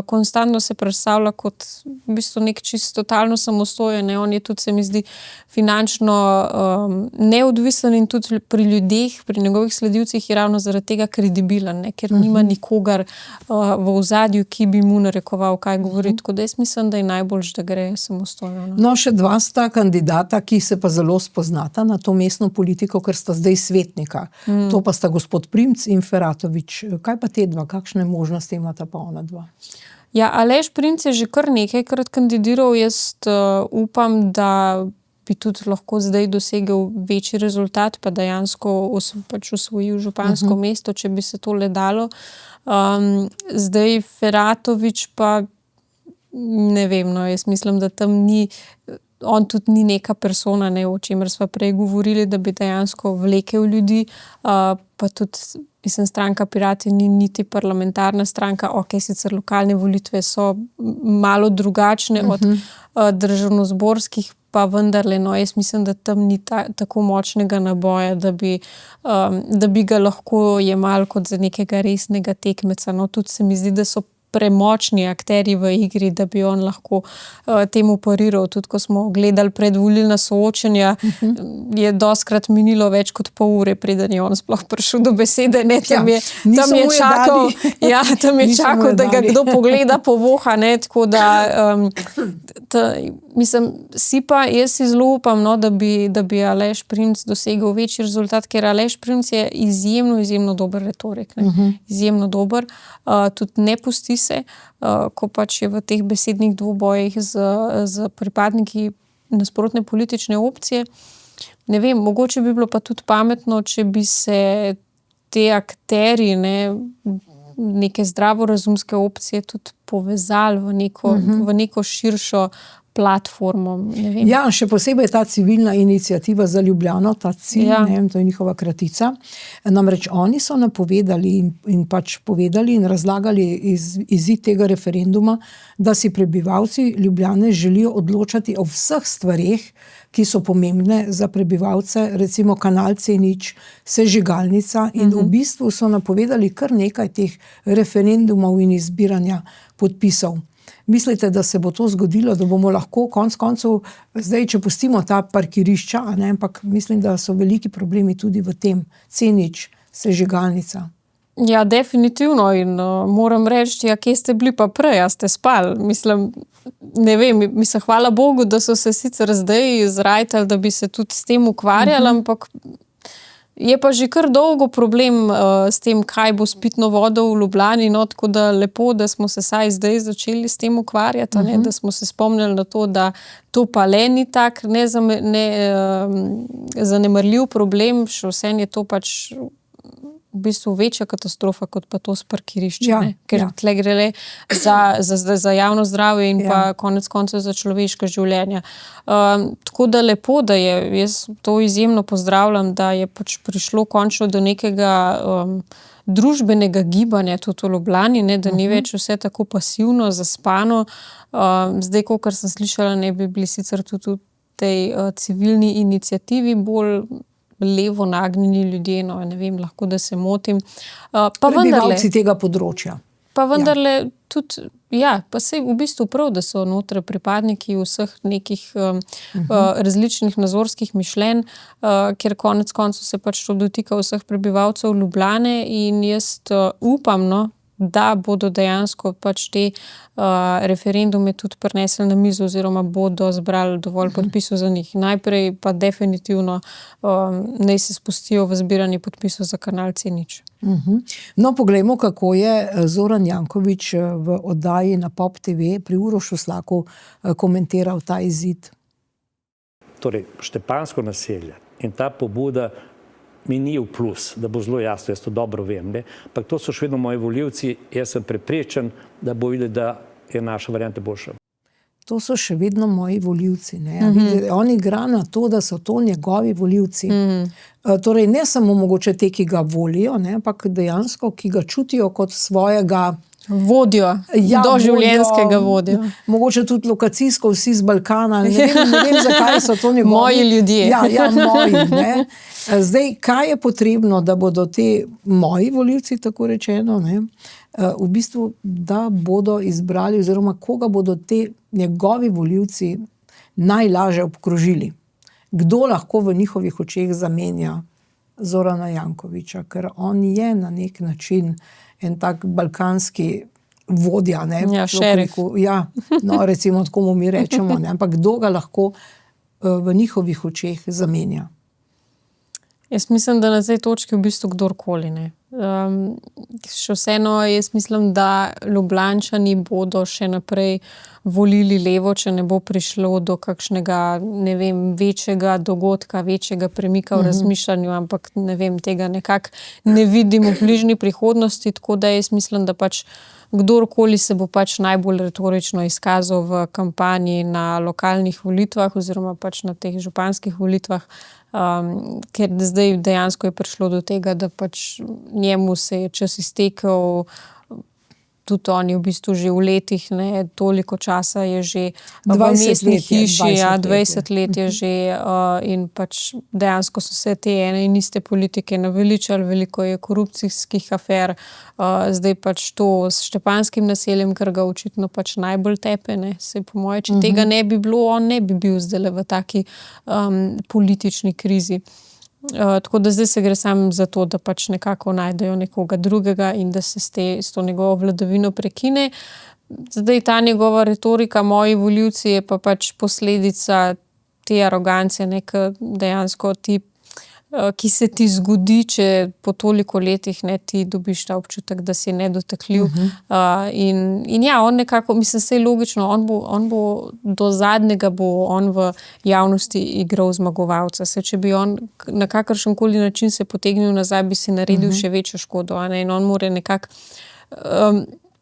konstantno se predstavlja kot v bistvu nek čisto totalno samostojen, ne, on je tudi, se mi zdi, finančno neodvisen in tudi pri ljudeh, pri njegovih sledilcih je ravno zaradi tega kredibilen, ne, ker nima nikogar v ozadju, ki bi mu narekoval, kaj govori, tako da jaz mislim, da je najboljš, da gre samostojno. No, še dva sta kandidata, ki se pa zelo spoznata na to mestno politiko, ker sta zdaj svetnika. To pa sta gospod Primc in Feratović. Kaj pa te dva? Kakšne možnosti imata pa ona dva? Ja, Aleš Primc je že kar nekajkrat kandidiral. Jaz upam, da bi tudi lahko zdaj dosegel večji rezultat, pa dejansko pač osvojil župansko mesto, če bi se to le dalo. Zdaj Feratović pa ne vem, no, jaz mislim, da tam on tudi ni neka persona, ne, o čemer sva prej govorili, da bi dejansko vlekel ljudi, pa tudi, mislim, stranka Pirati ni niti parlamentarna stranka, sicer lokalne volitve so malo drugačne od državnozborskih, pa vendarle, no, jaz mislim, da tam ni tako močnega naboja, da bi ga lahko jemali kot za nekega resnega tekmeca. No, tudi se mi zdi, da so premočni akterji v igri, da bi on lahko temu pariral. Tudi ko smo gledali predvolilna soočenja, je dostkrat minilo več kot pol ure, preden je on sploh prišel do besede. Ne, tam je čakal, da ga kdo pogleda, povoha, ne, tako da mislim, jaz si zelo upam, no, da bi Aleš Primc dosegel večji rezultat, ker Aleš Primc je izjemno dober retorik, ne, izjemno dober, tudi ne pusti se, ko pač je v teh besednih dvobojih z pripadniki nasprotne politične opcije. Ne vem, mogoče bi bilo pa tudi pametno, če bi se te akterji, neke zdravorazumske opcije tudi povezali v neko širšo platformo. Ne vem. Ja, še posebej ta civilna iniciativa za Ljubljano, ta cilj, to je njihova kratica. Namreč oni so napovedali in pač povedali in razlagali izid tega referenduma, da si prebivalci Ljubljane želijo odločati o vseh stvareh, ki so pomembne za prebivalce, recimo kanal C0, sežigalnica, in v bistvu so napovedali kar nekaj teh referendumov in izbiranja podpisov. Mislite, da se bo to zgodilo, da bomo lahko konec koncev, zdaj, če pustimo ta parkirišča, ampak mislim, da so veliki problemi tudi v tem C0, sežigalnica. Ja, definitivno, in moram reči, kje ste bili pa prej, ste spali. Mislim, ne vem, hvala Bogu, da so se sicer zdaj zrajtali, da bi se tudi s tem ukvarjali, ampak je pa že kar dolgo problem s tem, kaj bo s pitno vodo v Ljubljani, no, tako da lepo, da smo se saj zdaj začeli s tem ukvarjati, da smo se spomnili na to, da to pa le ni tak zanemarljiv problem, še vsem je to pač v bistvu večja katastrofa, kot pa to s parkiriščem, ker tle gre le za javno zdravje in pa konec koncev za človeška življenja. Tako da lepo, da jaz to izjemno pozdravljam, da je pač prišlo končno do nekega družbenega gibanja tudi v Ljubljani, da ni več vse tako pasivno, zaspano. Zdaj, kolikor sem slišala, ne bi bili sicer tudi v tej civilni iniciativi bolj levo nagnjeni ljudje, no, ne vem, lahko da se motim. Prebivalci tega področja. Pa vendarle tudi, pa sej v bistvu prav, da so noter pripadniki vseh nekih različnih nazorskih mišljenj, ker konec koncev se pač to dotika vseh prebivalcev Ljubljane, in jaz upam, da bodo dejansko pač te referendume tudi prinesli na mizo oziroma bodo zbrali dovolj podpisov za njih. Najprej pa definitivno naj se spustijo v zbiranje podpisov za kanal C0. No, poglejmo, kako je Zoran Janković v oddaji na Pop TV pri Urošu Slaku komentiral ta izid. Torej, Štepansko naselje in ta pobuda mi ni v plus, da bo zelo jasno, jaz to dobro vem, ampak to so še vedno moji volivci, jaz sem prepričan, da bo videti, da je naša varianta boljša. To so še vedno moji volivci. On igra na to, da so to njegovi volivci. Torej, ne samo mogoče te, ki ga volijo, ampak dejansko, ki ga čutijo kot svojega vodjo, doživljenjskega vodjo. Mogoče tudi lokacijsko vsi z Balkana. Ne vem, zakaj so to njegovi. Moji ljudje. Moji. Zdaj, kaj je potrebno, da bodo te moji volivci, tako rečeno, v bistvu, da bodo izbrali, oziroma koga bodo te njegovi volivci najlažje obkrožili. Kdo lahko v njihovih očeh zamenja Zorana Jankovića, ker on je na nek način en tak balkanski vodja. Šerif. Recimo, tako mu mi rečemo. Ampak kdo ga lahko v njihovih očeh zamenja? Jaz mislim, da na tej točki v bistvu kdorkoli. Še vseeno jaz mislim, da Ljubljančani bodo še naprej volili levo, če ne bo prišlo do kakšnega, ne vem, večjega dogodka, večjega premika v razmišljanju, ampak ne vem, tega nekako ne vidim v bližnji prihodnosti, tako da jaz mislim, da pač kdorkoli se bo pač najbolj retorično izkazal v kampanji na lokalnih volitvah oziroma pač na teh županskih volitvah, ker zdaj dejansko je prišlo do tega, da pač njemu se je čas iztekel, tudi on je v bistvu že v letih, ne, toliko časa je že v mestni hiši, 20 let je že in pač dejansko so se te ene in iste politike naveličali, veliko je korupcijskih afer, zdaj pač to s Štepanjskim naseljem, ker ga očitno pač najbolj tepe, ne, se po moje, če tega ne bi bilo, on ne bi bil zdaj v taki politični krizi. Tako da zdaj se gre samo za to, da pač nekako najdejo nekoga drugega in da se s to njegovo vladavino prekine. Zdaj ta njegova retorika, moji volivci, je pa pač posledica te arogance, ne, dejansko ki se ti zgodi, če po toliko letih, ne, ti dobiš ta občutek, da si nedotakljiv. In ja, on nekako, mislim, se je logično, on bo do zadnjega bo on v javnosti igral zmagovalca. Če bi on na kakršenkoli način se potegnil nazaj, bi si naredil še večjo škodo, ne? In on mora nekako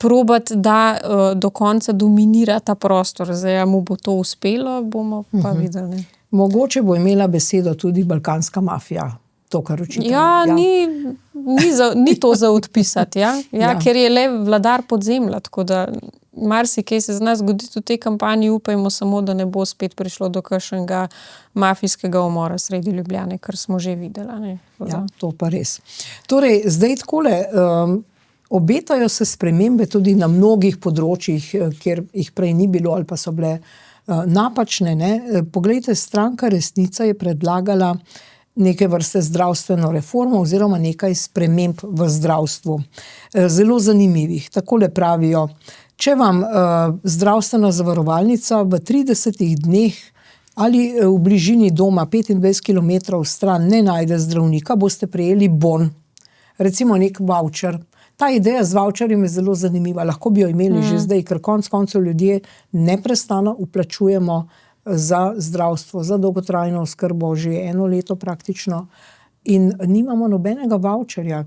probati, da do konca dominira ta prostor. Zdaj, mu bo to uspelo, bomo pa videli, ne. Mogoče bo imela besedo tudi balkanska mafija, to, kar očitno. Ja, ni to za odpisati, ja. Ker je le vladar podzemlja, tako da marsikaj se z nas zgodi v tej kampanji, upajmo samo, da ne bo spet prišlo do kakšnega mafijskega umora sredi Ljubljane, kar smo že videli, ne. Ja, to pa res. Torej, zdaj takole, obetajo se spremembe tudi na mnogih področjih, kjer jih prej ni bilo ali pa so bile napačne, ne. Poglejte, stranka Resnica je predlagala neke vrste zdravstveno reformo oziroma nekaj sprememb v zdravstvu. Zelo zanimivih. Takole pravijo, če vam zdravstvena zavarovalnica v 30 dneh ali v bližini doma 25 kilometrov stran ne najde zdravnika, boste prejeli bon. Recimo nek voucher. Ta ideja z voucherjem je zelo zanimiva. Lahko bi jo imeli že zdaj, ker konec koncev ljudje neprestano vplačujemo za zdravstvo, za dolgotrajno oskrbo že 1 leto praktično in nimamo nobenega voucherja.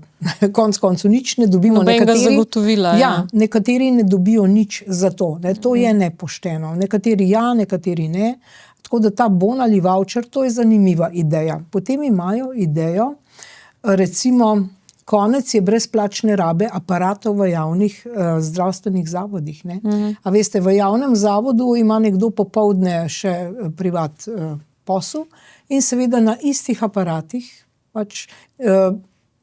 Konec koncev nič ne dobimo. Nobenega zagotovila. Ja, nekateri ne dobijo nič za to. Ne? To je nepošteno. Nekateri ja, nekateri ne. Tako da ta bon ali voucher, to je zanimiva ideja. Potem imajo idejo, recimo, konec je brezplačne rabe aparatov v javnih zdravstvenih zavodih. Ne? A veste, v javnem zavodu ima nekdo popoldne še privat posel in seveda na istih aparatih pač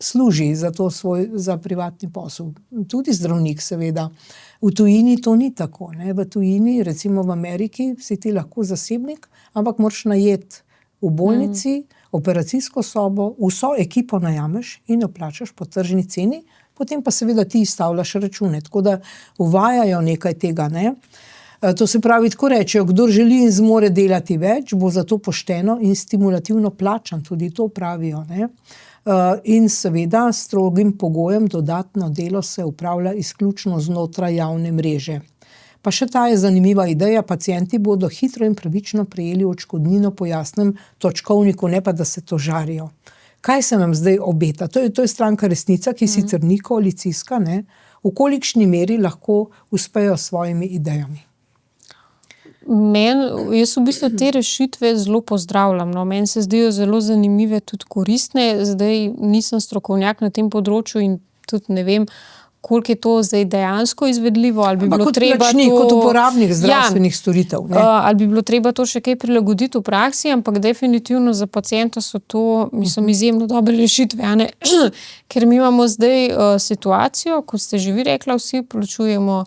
služi za privatni posel. Tudi zdravnik seveda. V tujini to ni tako. Ne? V tujini, recimo v Ameriki, si ti lahko zasebnik, ampak moraš najeti v bolnici, operacijsko sobo, vso ekipo najameš in jo plačaš po tržni ceni, potem pa seveda ti izstavljaš račune. Tako da uvajajo nekaj tega, ne. To se pravi, tako rečejo, kdor želi in zmore delati več, bo za to pošteno in stimulativno plačan, tudi to pravijo, ne. In seveda s strogim pogojem dodatno delo se upravlja izključno znotraj javne mreže. Pa še ta je zanimiva ideja, pacienti bodo hitro in pravično prejeli odškodnino po jasnem točkovniku, ne pa da se tožarijo. Kaj se nam zdaj obeta? To je stranka Resnica, ki sicer ni koalicijska, ne? V kolikšni meri lahko uspejo s svojimi idejami? Jaz v bistvu te rešitve zelo pozdravljam. No. Meni se zdijo zelo zanimive, tudi koristne. Zdaj nisem strokovnjak na tem področju in tudi ne vem, koliko je to zdaj dejansko izvedljivo, ali bi bilo treba kot uporabnik zdravstvenih storitev. Ne? Ali bi bilo treba to še kaj prilagoditi v praksi, ampak definitivno za pacienta so to, mislim, izjemno dobre rešitve, a ne? Ker mi imamo zdaj situacijo, kot ste že vi rekla, vsi plačujemo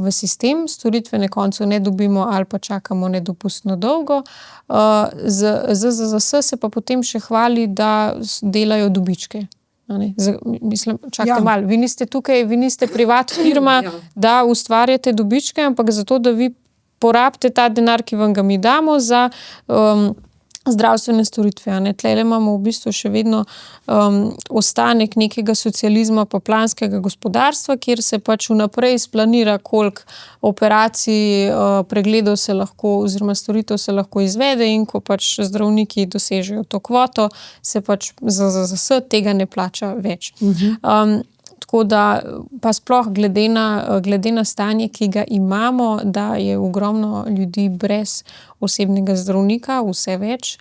v sistem, storitve na koncu ne dobimo ali pa čakamo nedopustno dolgo. ZZZS se pa potem še hvali, da delajo dobičke. Mislim, čakajte malo, vi niste tukaj, vi niste privat firma, da ustvarjate dobičke, ampak zato, da vi porabite ta denar, ki vam ga mi damo za zdravstvene storitve. Tlele imamo v bistvu še vedno ostanek nekega socializma pa planskega gospodarstva, kjer se pač vnaprej splanira, koliko operacij, pregledov se lahko oziroma storitev se lahko izvede in ko pač zdravniki dosežejo to kvoto, se pač ZZZS tega ne plača več. Tako da pa sploh glede na stanje, ki ga imamo, da je ogromno ljudi brez osebnega zdravnika, vse več.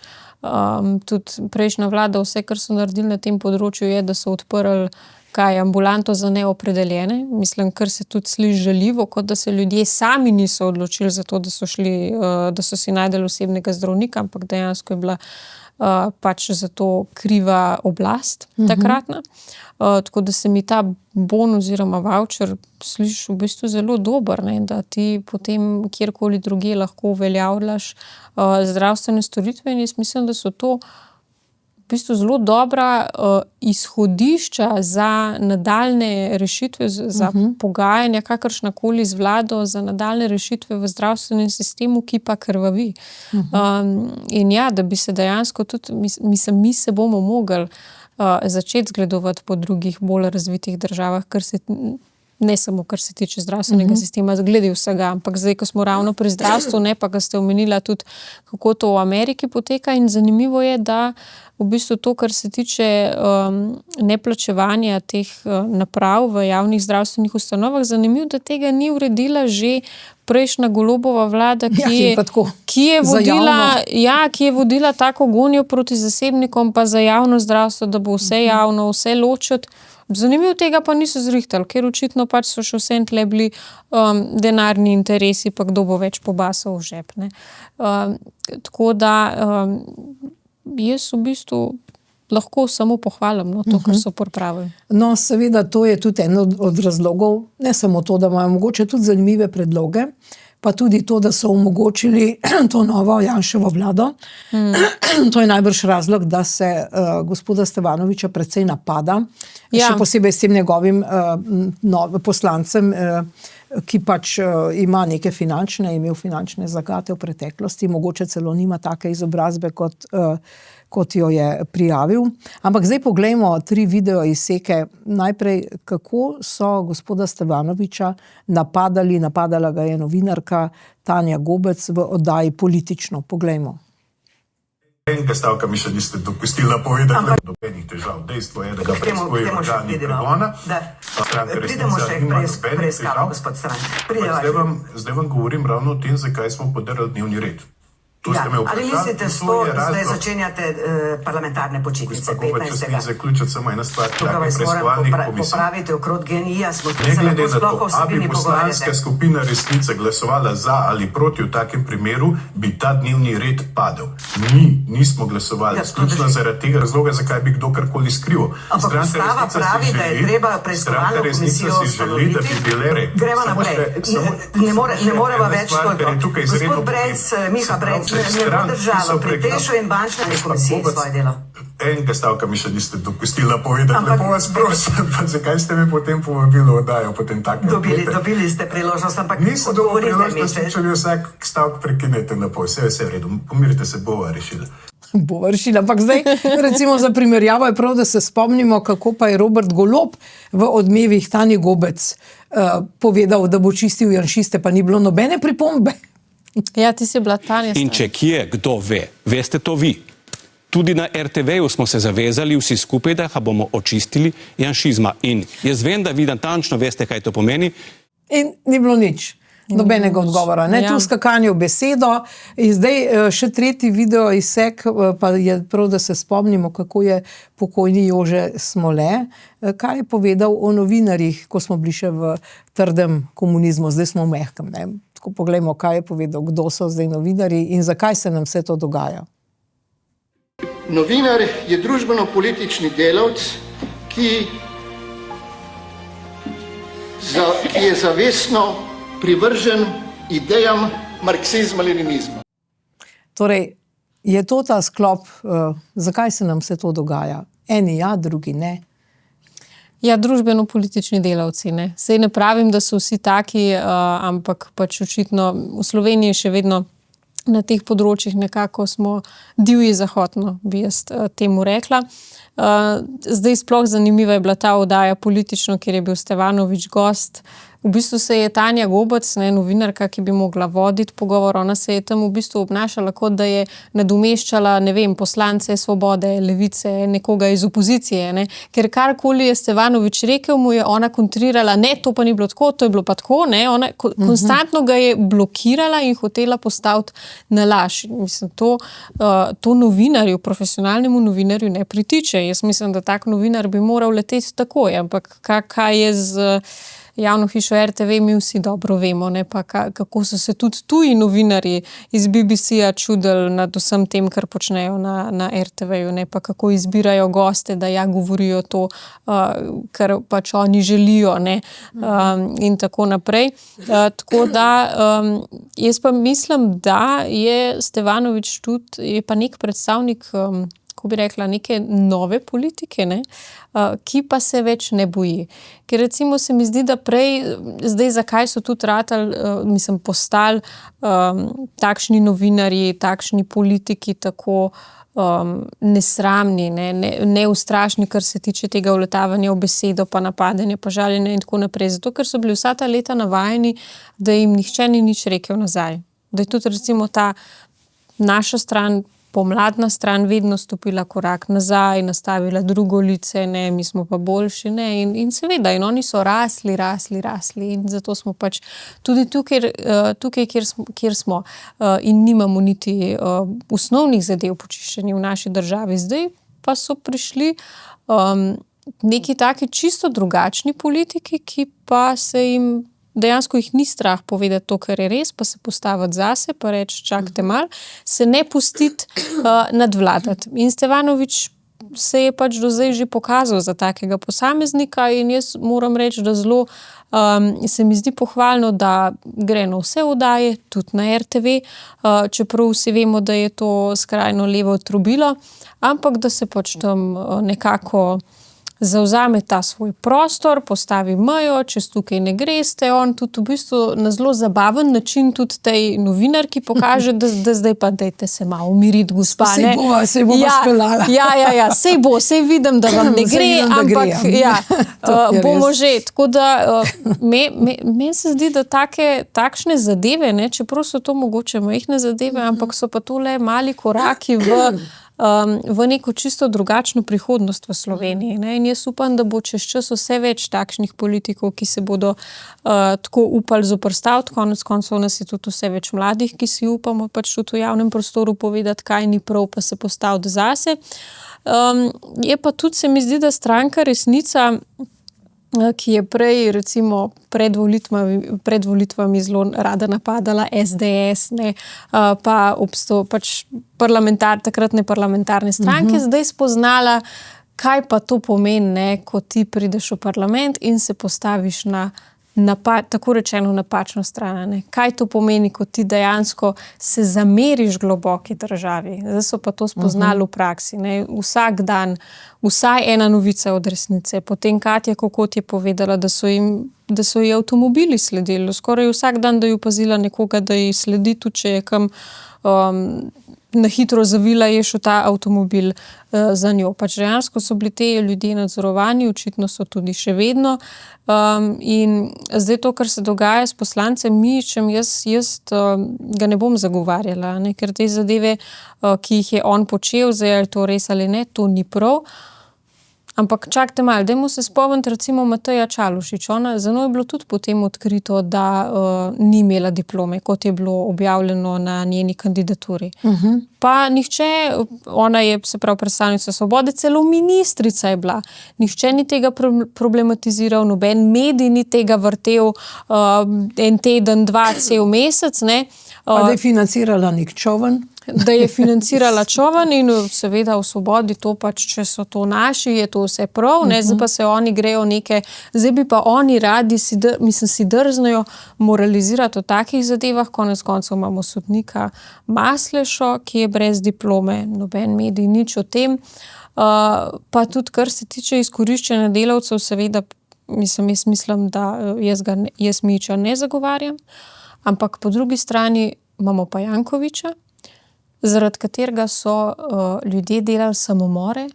Tudi prejšnja vlada, vse, kar so naredili na tem področju, je, da so odprli ambulanto za neopredeljene. Mislim, kar se tudi sliši žaljivo, kot da se ljudje sami niso odločili za to, da so si najdeli osebnega zdravnika, ampak dejansko je bila pač za to kriva oblast takratna. Tako da se mi ta bon oziroma voucher sliši v bistvu zelo dober, ne, da ti potem kjerkoli drugje lahko uveljavljaš zdravstvene storitve in jaz mislim, da so to v bistvu zelo dobra izhodišča za nadaljne rešitve, za pogajanja, kakršnakoli z vlado, za nadaljne rešitve v zdravstvenem sistemu, ki pa krvavi. In ja, da bi se dejansko tudi, mi se bomo mogli začeti zgledovati po drugih bolj razvitih državah, ne samo kar se tiče zdravstvenega sistema, glede vsega, ampak zdaj, ko smo ravno pri zdravstvu, ne pa, ko ste omenila tudi, kako to v Ameriki poteka in zanimivo je, da v bistvu to, kar se tiče neplačevanja teh naprav v javnih zdravstvenih ustanovah, zanimivo, da tega ni uredila že prejšnja Golobova vlada, ki je vodila tako gonjo proti zasebnikom, pa za javno zdravstvo, da bo vse javno, vse ločiti. Zanimivo tega pa niso zrihtali, ker očitno pač so še vsem tle bili denarni interesi, pa kdo bo več pobasal v žep. Tako da jaz v bistvu lahko samo pohvalim to, kar so pripravili. No, seveda, to je tudi en od razlogov, ne samo to, da imajo mogoče tudi zanimive predloge, pa tudi to, da so omogočili to novo Janševo vlado. To je najbrž razlog, da se gospoda Stevanovića precej napada, še posebej s tem njegovim poslancem, ki pač ima neke imel finančne zagate v preteklosti, mogoče celo nima take izobrazbe, kot jo je prijavil. Ampak zdaj poglejmo 3 video izseke. Najprej, kako so gospoda Stevanovića napadala ga je novinarka Tanja Gobec v oddaji Politično. Poglejmo. Enega stavka mi še niste dopustili napovedati, nobenih težav. Dejstvo je, da ga preiskujejo organi pregona. Pridemo še k preiskavu, gospod Stran. Zdaj vam govorim ravno o tem, zakaj smo podarili dnevni red. Ali mislite, zdaj začenjate parlamentarne počitnice 15. Zaključiti samo ena stvar. Tukaj vas moram popraviti okrog GEN-I-ja, smo ne glede na to, ali bi poslanska skupina Resnica glasovala za ali proti v takem primeru, bi ta dnevni red padel. Mi nismo glasovali, izključno zaradi tega razloga, zakaj bi kdo karkoli skrival. Ampak ustava pravi, da je treba preiskovalno komisijo ustanoviti. Gremo naprej. Ne moreva več toliko. Gospod Brec, Miha Brec, ne bo držalo pri Tešu in bančni komisiji svoje delo. Enega stavka mi še niste dopustili napovedati. Lepo vas prosim, pa zakaj ste me potem povabili v oddajo? Dobili ste priložnost, ampak niso dobili priložnost, če bi vsak stavk prekinete na pol. Vse v redu, pomirite se, bova rešila. Bova rešila, ampak zdaj, recimo za primerjavo je prav, da se spomnimo, kako pa je Robert Golob v Odmevih Tanje Gobec povedal, da bo čistil janšiste, pa ni bilo nobene pripombe. Ja, ti si bila Tanja. In če kje, kdo ve, veste to vi. Tudi na RTV-ju smo se zavezali vsi skupaj, da ga bomo očistili janšizma. In jaz vem, da vi natančno veste, kaj to pomeni. In ni bilo nič. Nobenega odgovora. Tu skakanje v besedo. In zdaj še 3. video izsek, pa je prav, da se spomnimo, kako je pokojni Jože Smole, kaj je povedal o novinarjih, ko smo bili še v trdem komunizmu, zdaj smo v mehkem. Tako poglejmo, kaj je povedal, kdo so zdaj novinarji in zakaj se nam vse to dogaja. Novinar je družbeno-politični delavec, ki je zavestno privržen idejam marksizma-leninizma. Torej, je to ta sklop, zakaj se nam vse to dogaja? Eni ja, drugi ne. Ja, družbeno-politični delavci, ne. Sej ne pravim, da so vsi taki, ampak pač očitno v Sloveniji še vedno na teh področjih nekako smo divji zahod, no, bi jaz temu rekla. Zdaj sploh zanimiva je bila ta oddaja Politično, kjer je bil Stevanovič gost. V bistvu se je Tanja Gobec, novinarka, ki bi mogla voditi pogovor, ona se je tam v bistvu obnašala, kot da je nadomeščala, poslance Svobode, Levice, nekoga iz opozicije, ne. Ker karkoli je Stevanovič rekel, mu je ona kontrirala, ne, to pa ni bilo tako, to je bilo pa tako, ne. Ona konstantno ga je blokirala in hotela postaviti na laž. Mislim, to novinarju, profesionalnemu novinarju ne pritiče. Jaz mislim, da tak novinar bi moral leteti takoj, ampak kaj je z javno hišo RTV, mi vsi dobro vemo, ne, pa kako so se tudi tuji novinarji iz BBC-ja čudili nad vsem tem, kar počnejo na RTV-ju, ne, pa kako izbirajo goste, da govorijo to, kar pač oni želijo, ne, in tako naprej. Tako da, jaz pa mislim, da je Stevanovič tudi, je pa nek predstavnik, ko bi rekla, neke nove politike, ne, ki pa se več ne boji. Ker recimo se mi zdi, da prej, zdaj zakaj so tudi postali takšni novinarji, takšni politiki tako nesramni, neustrašni, kar se tiče tega vletavanja v besedo, pa napadanja, pa žaljenja in tako naprej. Zato, ker so bili vsa ta leta navajeni, da jim nihče ni nič rekel nazaj. Da je tudi recimo ta naša stran, pomladna stran vedno stopila korak nazaj, nastavila drugo lice, ne, mi smo pa boljši, ne, in seveda, in oni so rasli in zato smo pač tudi tukaj, kjer smo, in nimamo niti osnovnih zadev počiščenih v naši državi. Zdaj pa so prišli neki taki čisto drugačni politiki, ki pa se jim dejansko jih ni strah povedati to, kar je res, pa se postaviti zase, pa reči, čakajte malo, se ne pustiti nadvladati. In Stevanovič se je pač do zdaj že pokazal za takega posameznika in jaz moram reči, da zelo se mi zdi pohvalno, da gre na vse oddaje, tudi na RTV, čeprav vsi vemo, da je to skrajno levo trobilo, ampak da se pač tam nekako zavzame ta svoj prostor, postavi mejo, če tukaj ne greste, on tudi v bistvu na zelo zabaven način tudi tej novinarki pokaže, da zdaj pa dajte se malo umiriti, gospa, ne. Sej bo speljala. Ja, sej vidim, da vam ne gre, ampak bomo že. Tako da meni se zdi, da takšne zadeve, ne, čeprav so to mogoče majhne zadeve, ampak so pa to le mali koraki v neko čisto drugačno prihodnost v Sloveniji, ne? In jaz upam, da bo čez čas vse več takšnih politikov, ki se bodo tako upali zoperstaviti, konec koncev nas je tudi vse več mladih, ki si upamo pač tudi v javnem prostoru povedati, kaj ni prav, pa se postaviti zase. Je pa tudi, se mi zdi, da stranka Resnica, ki je prej recimo pred volitvami zelo rada napadala SDS, ne, pa pač takratne parlamentarne stranke, zdaj spoznala, kaj pa to pomeni, ne, ko ti prideš v parlament in se postaviš na tako rečeno napačno stran, ne. Kaj to pomeni, ko ti dejansko se zameriš globoki državi. Zdaj so pa to spoznali v praksi, ne. Vsak dan, vsaj ena novica od Resnice. Potem Katja Kokot je povedala, da so ji avtomobili sledili. Skoraj vsak dan, da je opazila nekoga, da ji sledi, tudi če je kam na hitro zavila, je šel ta avtomobil za njo. Pač dejansko so bili te ljudje nadzorovani, očitno so tudi še vedno. In zdaj to, kar se dogaja s poslancem Mijićem, jaz ga ne bom zagovarjala, ne, ker te zadeve, ki jih je on počel, zdaj ali to res ali ne, to ni prav. Ampak čakajte malo, dajmo se spomniti recimo Mateja Čalušić. Za njo je bilo tudi potem odkrito, da ni imela diplome, kot je bilo objavljeno na njeni kandidaturi. Pa nihče, ona je, se pravi, predstavnica Svobode, celo ministrica je bila. Nihče ni tega problematiziral, noben medij ni tega vrtel en teden, dva, cel mesec, ne. Pa da je financirala nek čoven. Da je financirala čoven in seveda v Svobodi to pač, če so to naši, je to vse prav, ne, zdaj pa se oni grejo zdaj bi pa oni radi si drznejo moralizirati o takih zadevah, konec koncev imamo sodnika Maslešo, ki je brez diplome, noben medij, nič o tem, pa tudi kar se tiče izkoriščanja delavcev, seveda, mislim, da jaz Mijića ne zagovarjam, ampak po drugi strani imamo pa Jankovića, zaradi katerega so ljudje delali samomore,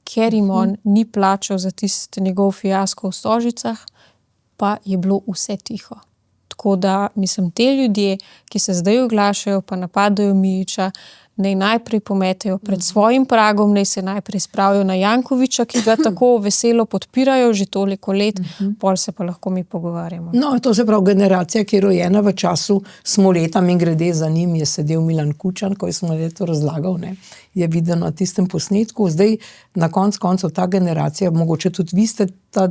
ker jim on ni plačal za tisti njegov fiasko v Stožicah, pa je bilo vse tiho. Tako da, mislim, te ljudje, ki se zdaj oglašajo, pa napadajo Mijića, naj najprej pometejo pred svojim pragom, naj se najprej spravijo na Jankovića, ki ga tako veselo podpirajo že toliko let, pol se pa lahko mi pogovarjamo. No, to se pravi generacija, ki je rojena v času Smoleta, in grede za njim je sedel Milan Kučan, ko je Smolet to razlagal, ne, je videno na tistem posnetku. Zdaj, na koncu ta generacija, mogoče tudi vi ste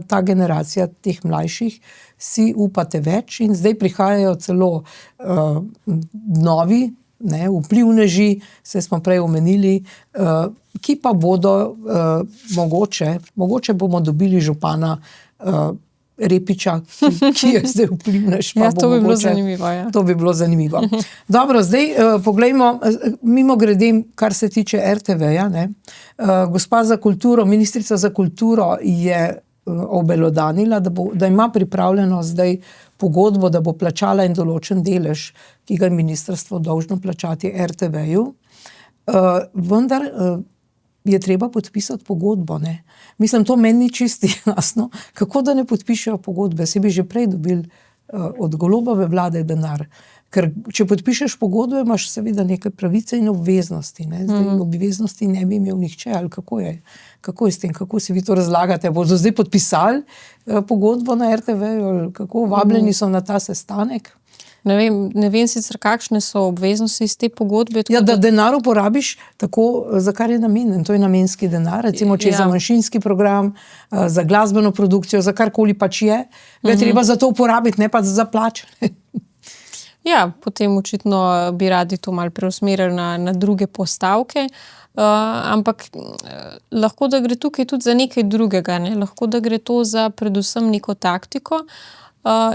ta generacija teh mlajših, si upate več in zdaj prihajajo celo novi, ne, vplivneži, se smo prej omenili, ki pa bodo mogoče bomo dobili župana Repiča, ki je zdaj vplivnež. Ja, to bi bilo zanimivo. Ja. To bi bilo zanimivo. Dobro, zdaj poglejmo, mimogrede, kar se tiče RTV-ja, ne, gospa za kulturo, ministrica za kulturo je obelodanila, da ima pripravljeno zdaj pogodbo, da bo plačala en določen delež, ki ga je ministrstvo dolžno plačati RTV-ju, vendar je treba podpisati pogodbo. Ne? Mislim, to meni ni čisto jasno, kako da ne podpišejo pogodbe, si bi že prej dobili od Golobove vlade denar. Ker če podpišeš pogodbe, imaš seveda neke pravice in obveznosti. Ne? Zdaj, obveznosti ne bi imel nihče, ali kako je? Kako je s tem? Kako si vi to razlagate? Bodo zdaj podpisali pogodbo na RTV-ju, ali kako vabljeni so na ta sestanek? Ne vem sicer, kakšne so obveznosti iz te pogodbe. Ja, da denar uporabiš tako, za kar je namenjen. To je namenski denar, recimo, če je za manjšinski program, za glasbeno produkcijo, za karkoli pač je, ga je treba za to uporabiti, ne pa za plačane. Ja, potem očitno bi radi to malo preusmerili na druge postavke, ampak lahko da gre tukaj tudi za nekaj drugega, ne? Lahko da gre to za predvsem neko taktiko,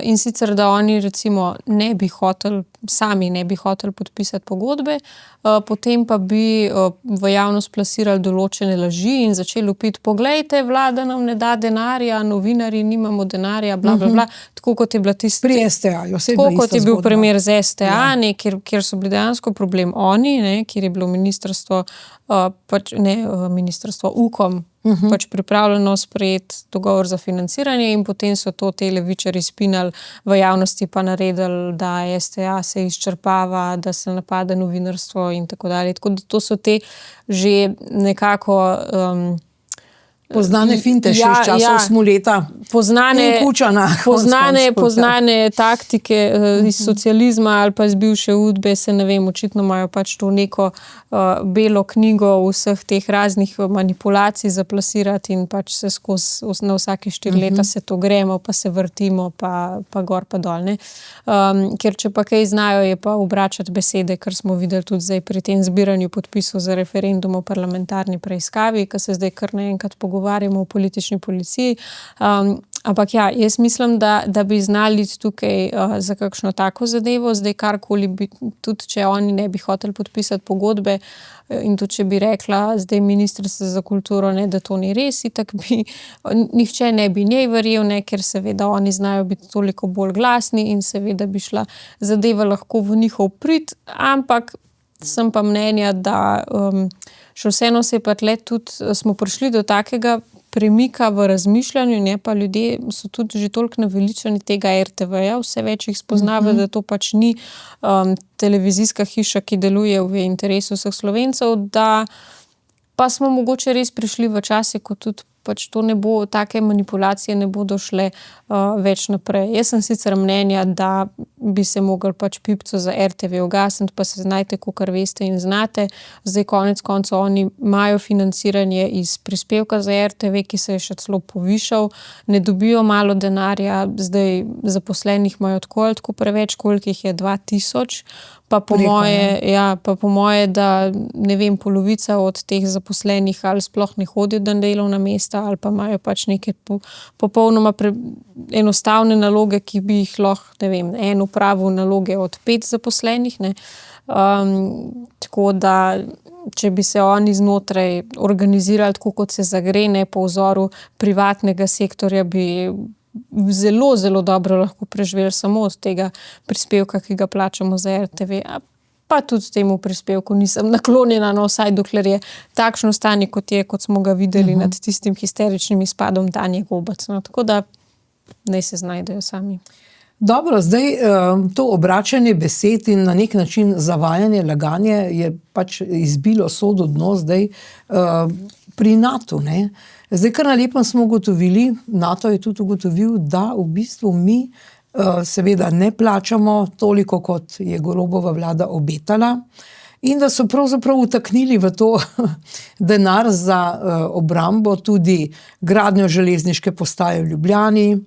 in sicer, da oni recimo sami ne bi hoteli podpisati pogodbe, potem pa bi v javnost plasirali določene laži in začeli vpiti, poglejte, vlada nam ne da denarja, novinarji nimamo denarja, bla, bla, bla, tako kot je bila pri STA-ju, tako kot je bil primer z STA, ne, kjer so bili dejansko problem oni, ne, kjer je bilo ministrstvo, ministrstvo UKOM, pač pripravljeno sprejeti dogovor za financiranje in potem so to te levičarji spinali v javnosti pa naredili, da STA se izčrpava, da se napada novinarstvo in tako dalje. Tako da to so te že nekako poznane finte še iz časov Smoleta in Kučana. Poznane taktike iz socializma ali pa iz bivše UDBE, se ne vem, očitno imajo pač to neko belo knjigo vseh teh raznih manipulacij zaplasirati in pač se skozi na vsake 4 leta se to gremo, pa se vrtimo, pa gor pa dol. Ne? Ker če pa kaj znajo, je pa obračati besede, kar smo videli tudi zdaj pri tem zbiranju podpisov za referendum o parlamentarni preiskavi, ki se zdaj kar naenkrat pogovarjamo o politični policiji. Ampak ja, jaz mislim, da bi znali tukaj za kakšno tako zadevo, zdaj karkoli bi, tudi če oni ne bi hoteli podpisati pogodbe in tudi če bi rekla zdaj ministrica za kulturo, ne, da to ni res, itak bi nihče ne bi njej verjel, ne, ker seveda oni znajo biti toliko bolj glasni in seveda bi šla zadeva lahko v njihov prid, ampak sem pa mnenja, da še vseeno se je pa tle tudi, smo prišli do takega premika v razmišljanju, ne, pa ljudje so tudi že toliko naveličani tega RTV-ja, vse več jih spoznava, da to pač ni televizijska hiša, ki deluje v interesu vseh Slovencev, da pa smo mogoče res prišli v čase, ko tudi pač to ne bo, take manipulacije ne bodo šle več naprej. Jaz sem sicer mnenja, da bi se mogli pač pipco za RTV ugasniti, pa se znajte, kakor veste in znate. Zdaj konec koncev oni imajo financiranje iz prispevka za RTV, ki se je še celo povišal, ne dobijo malo denarja, zdaj zaposlenih imajo tako preveč, koliko jih je 2000, pa po moje, da ne vem, polovica od teh zaposlenih ali sploh ne hodijo na delovna mesta ali pa imajo pač neke popolnoma enostavne naloge, ki bi jih lahko, ne vem, en opravil naloge od 5 zaposlenih, ne. Tako da, če bi se oni znotraj organizirali tako, kot se zagre, ne, po vzoru privatnega sektorja, bi zelo, zelo dobro lahko preživeli samo od tega prispevka, ki ga plačamo za RTV. pa tudi temu prispevku nisem naklonjena, no vsaj dokler je takšno stanje, kot smo ga videli nad tistim histeričnim izpadom Tanje Gobec. No, tako da naj se znajdejo sami. Dobro, zdaj to obračanje besed in na nek način zavajanje, laganje je pač izbilo sodo dno zdaj pri NATO, ne. Zdaj, kar na lepem smo ugotovili, NATO je tudi ugotovil, da v bistvu mi seveda ne plačamo toliko, kot je Golobova vlada obetala in da so pravzaprav vtaknili v to denar za obrambo tudi gradnjo železniške postaje v Ljubljani,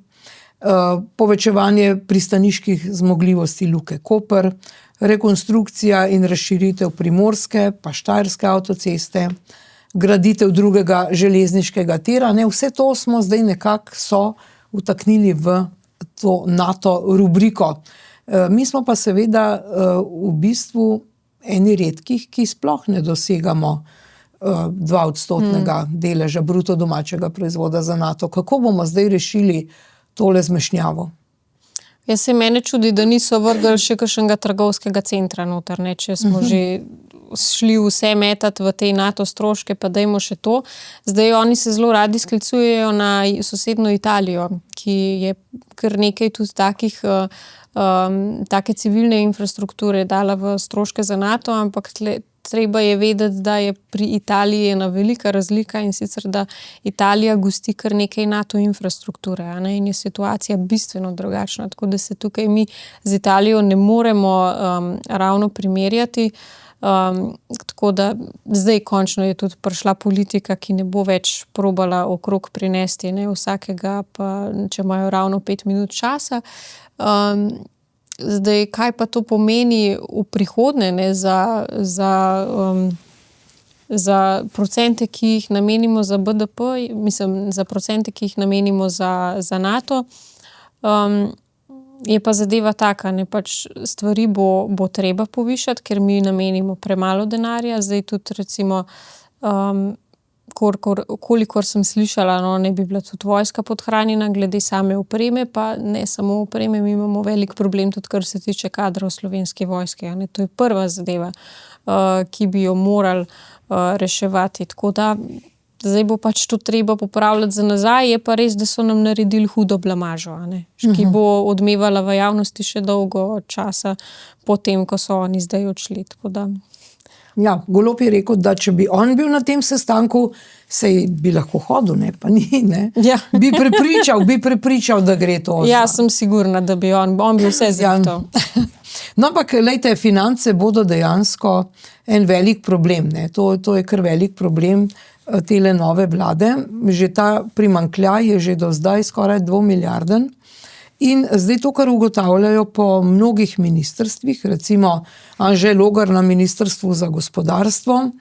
povečevanje pristaniških zmogljivosti Luke Koper, rekonstrukcija in razširitev Primorske pa Štajerske avtoceste, graditev drugega železniškega tira. Ne, vse to smo zdaj nekako vtaknili v to NATO rubriko. Mi smo pa seveda v bistvu eni redkih, ki sploh ne dosegamo 2% deleža bruto domačega proizvoda za NATO. Kako bomo zdaj rešili tole zmešnjavo? Jaz se mene čudi, da niso vrgli še kakšnega trgovskega centra noter, ne, če smo že šli vse metati v te NATO stroške, pa dajmo še to. Zdaj oni se zelo radi sklicujejo na sosednjo Italijo, ki je kar nekaj tudi take civilne infrastrukture dala v stroške za NATO, ampak treba je vedeti, da je pri Italiji ena velika razlika in sicer, da Italija gosti kar nekaj NATO infrastrukture, ne, in je situacija bistveno drugačna, tako da se tukaj mi z Italijo ne moremo ravno primerjati. Tako da zdaj končno je tudi prišla politika, ki ne bo več probala okrog prinesti, ne, vsakega, pa če imajo ravno 5 minut časa. Zdaj, kaj pa to pomeni v prihodnje, ne, za procente, ki jih namenimo za BDP, mislim, za procente, ki jih namenimo za NATO, je pa zadeva taka, ne, pač stvari bo treba povišati, ker mi namenimo premalo denarja. Zdaj tudi recimo, kolikor sem slišala, no, ne bi bila tudi vojska podhranjena glede same opreme, pa ne samo opreme, mi imamo velik problem tudi, kar se tiče kadrov Slovenske vojske, ne. To je prva zadeva, ki bi jo morali reševati. Tako da zdaj bo pač to treba popravljati za nazaj, je pa res, da so nam naredili hudo blamažo, ne, ki bo odmevala v javnosti še dolgo časa potem, ko so oni zdaj odšli. Tako da. Ja, Golob je rekel, da če bi on bil na tem sestanku, bi lahko hodil, ne, pa ni, ne. Ja. Bi prepričal, da gre to. Ja, sem sigurna, da bi on bi vse zahtel. No, ampak, lejte, finance bodo dejansko en velik problem, ne. To je kar velik problem tele nove vlade. Že ta primanjkljaj je že do zdaj skoraj 2 milijarden. In zdaj to, kar ugotavljajo po mnogih ministrstvih, recimo Anže Logar na Ministrstvu za gospodarstvo,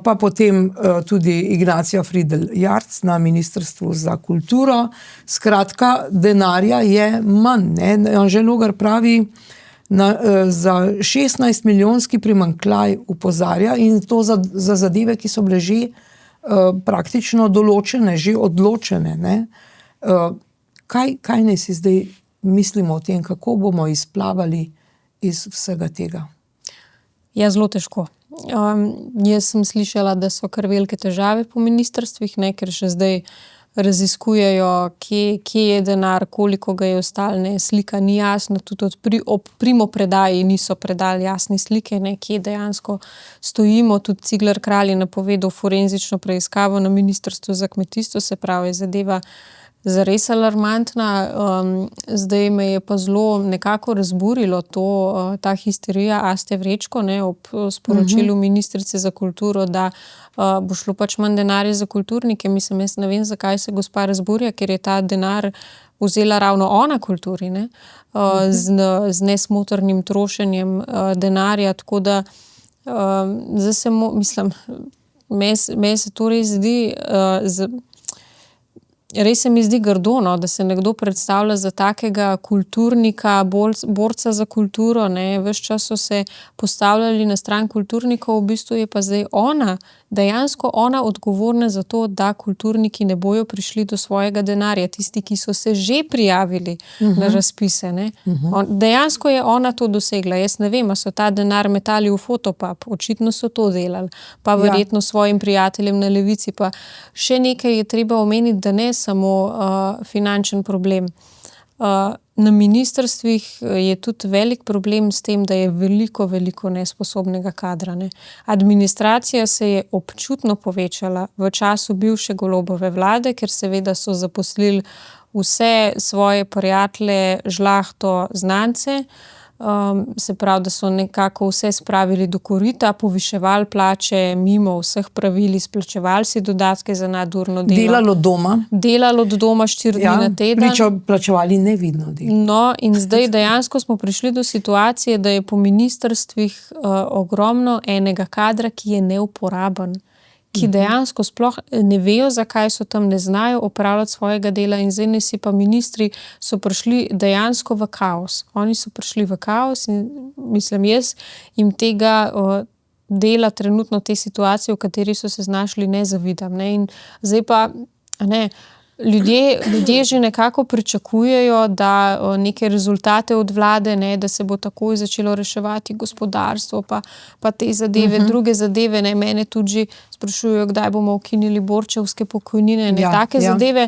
pa potem tudi Ignacija Fridl Jarc na Ministrstvu za kulturo. Skratka, denarja je manj, ne. Anže Logar pravi, za 16 milijonski primanjkljaj upozarja in to za zadeve, ki so bile že praktično določene, že odločene, ne. Kaj naj si zdaj mislimo o tem, kako bomo izplavali iz vsega tega? Ja, zelo težko. Jaz sem slišala, da so kar velike težave po ministrstvih, ne, ker še zdaj raziskujejo, kje je denar, koliko ga je ostalo, ne, slika ni jasna, tudi ob primopredaji niso predali jasne slike, ne, kje dejansko stojimo. Tudi Cigler Kralj je napovedal forenzično preiskavo na Ministrstvu za kmetijstvo, se pravi, zadeva zares alarmantna. Zdaj me je pa zelo nekako razburilo ta histerija Aste Vrečko, ne, ob sporočilu ministrice za kulturo, da bo šlo pač manj denarja za kulturnike. Mislim, jaz ne vem, zakaj se gospa razburja, ker je ta denar vzela ravno ona kulturi, ne, z nesmotrnim trošenjem denarja, tako da zdaj mislim, meni se to res zdi res se mi zdi grdo, no, da se nekdo predstavlja za takega kulturnika, borca za kulturo, ne, ves čas so se postavljali na stran kulturnikov, v bistvu je pa zdaj ona dejansko ona odgovorna za to, da kulturniki ne bojo prišli do svojega denarja, tisti, ki so se že prijavili na razpise. Ne? Dejansko je ona to dosegla. Jaz ne vem, a so ta denar metali v Fotopub, očitno so to delali, pa verjetno svojim prijateljem na levici. Pa še nekaj je treba omeniti, da ne samo finančen problem. Na ministrstvih je tudi velik problem s tem, da je veliko nesposobnega kadra. Ne. Administracija se je občutno povečala v času bivše Golobove vlade, ker seveda so zaposlili vse svoje prijatelje, žlahto, znance, se pravi, da so nekako vse spravili do korita, poviševali plače mimo vseh pravil, izplačevali si dodatke za nadurno delo. Delalo doma. Delalo od doma 4 dni na teden. Plačevali nevidno delo. No, in zdaj dejansko smo prišli do situacije, da je po ministrstvih ogromno enega kadra, ki je neuporaben, ki dejansko sploh ne vejo, zakaj so tam, ne znajo opravljati svojega dela in zdaj nisi pa ministri so prišli dejansko v kaos. Oni so prišli v kaos in mislim jaz jim tega dela trenutno te situacije, v kateri so se znašli, ne zavidam. Ne? In zdaj pa ljudje že nekako pričakujejo, da neke rezultate od vlade, ne, da se bo takoj začelo reševati gospodarstvo, pa te zadeve, druge zadeve, ne, mene tudi že sprašujejo, kdaj bomo ukinili borčevske pokojnine, ne, take zadeve.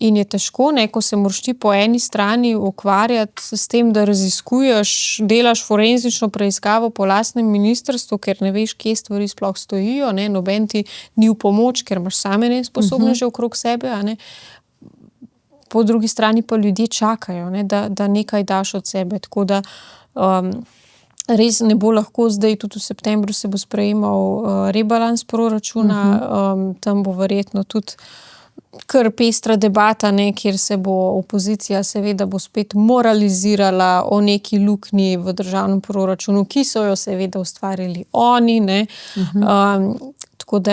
In je težko, ne, ko se moraš ti po eni strani ukvarjati s tem, da raziskuješ, delaš forenzično preiskavo po lastnem ministrstvu, ker ne veš, kje stvari sploh stojijo, ne, noben ti ni v pomoč, ker imaš same nesposobne že okrog sebe, a ne. Po drugi strani pa ljudje čakajo, ne, da nekaj daš od sebe, tako da res ne bo lahko zdaj, tudi v septembru se bo sprejemal rebalans proračuna, tam bo verjetno tudi kar pestra debata, ne, kjer se bo opozicija seveda bo spet moralizirala o neki luknji v državnem proračunu, ki so jo seveda ustvarili oni, ne. Tako da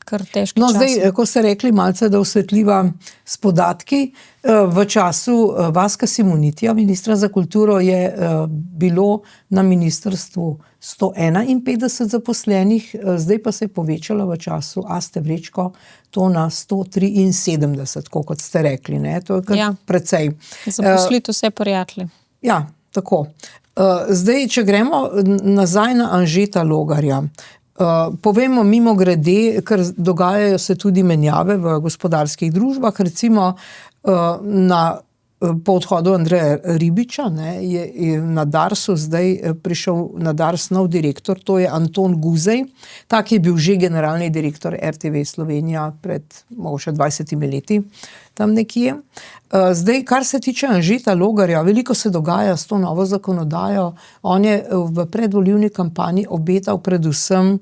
kar težki čas. Zdaj, ko ste rekli malce, da osvetljiva s podatki, v času Vaska Simonitija, ministra za kulturo, je bilo na ministrstvu 151 zaposlenih, zdaj pa se je povečalo v času Aste Vrečko to na 173, kot ste rekli. Ne? To je kar precej. Zaposliti vse prijatelje. Ja, tako. Zdaj, če gremo nazaj na Anžeta Logarja, povemo mimo grede, ker dogajajo se tudi menjave v gospodarskih družbah, recimo po odhodu Andreja Ribiča, ne, je na Darsu zdaj prišel na Dars nov direktor, to je Anton Guzej, tak je bil že generalni direktor RTV Slovenija pred mogoče 20 leti, tam nekje. Zdaj, kar se tiče Anžeta Logarja, veliko se dogaja s to novo zakonodajo. On je v predvolilni kampanji obetal predvsem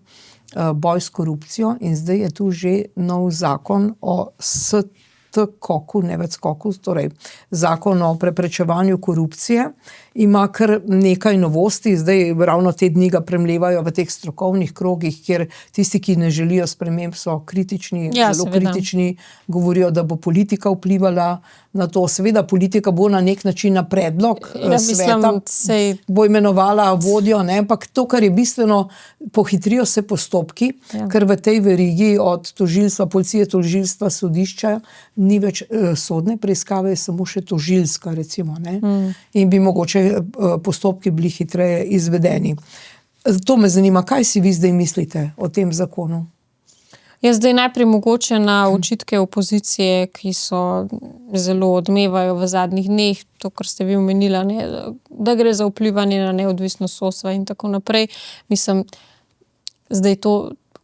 boj s korupcijo in zdaj je tu že nov zakon o STKOK-u, ne več skoku, torej zakon o preprečevanju korupcije. Ima kar nekaj novosti, zdaj ravno te dni ga premlevajo v teh strokovnih krogih, kjer tisti, ki ne želijo sprememb, so kritični, zelo kritični, govorijo, da bo politika vplivala na to. Seveda politika bo na nek način na predlog sveta, bo imenovala vodjo, ne? Ampak to, kar je bistveno, pohitrijo se postopki, ker v tej verigi od tožilstva, policije, tožilstva, sodišča ni več sodne preiskave, je samo še tožilska, recimo, ne? In bi mogoče postopki bili hitreje izvedeni. To me zanima, kaj si vi zdaj mislite o tem zakonu? Jaz zdaj najprej mogoče na očitke opozicije, ki so zelo odmevajo v zadnjih dneh, to, kar ste vi omenila, ne, da gre za vplivanje na neodvisnost sodstva in tako naprej. Mislim, zdaj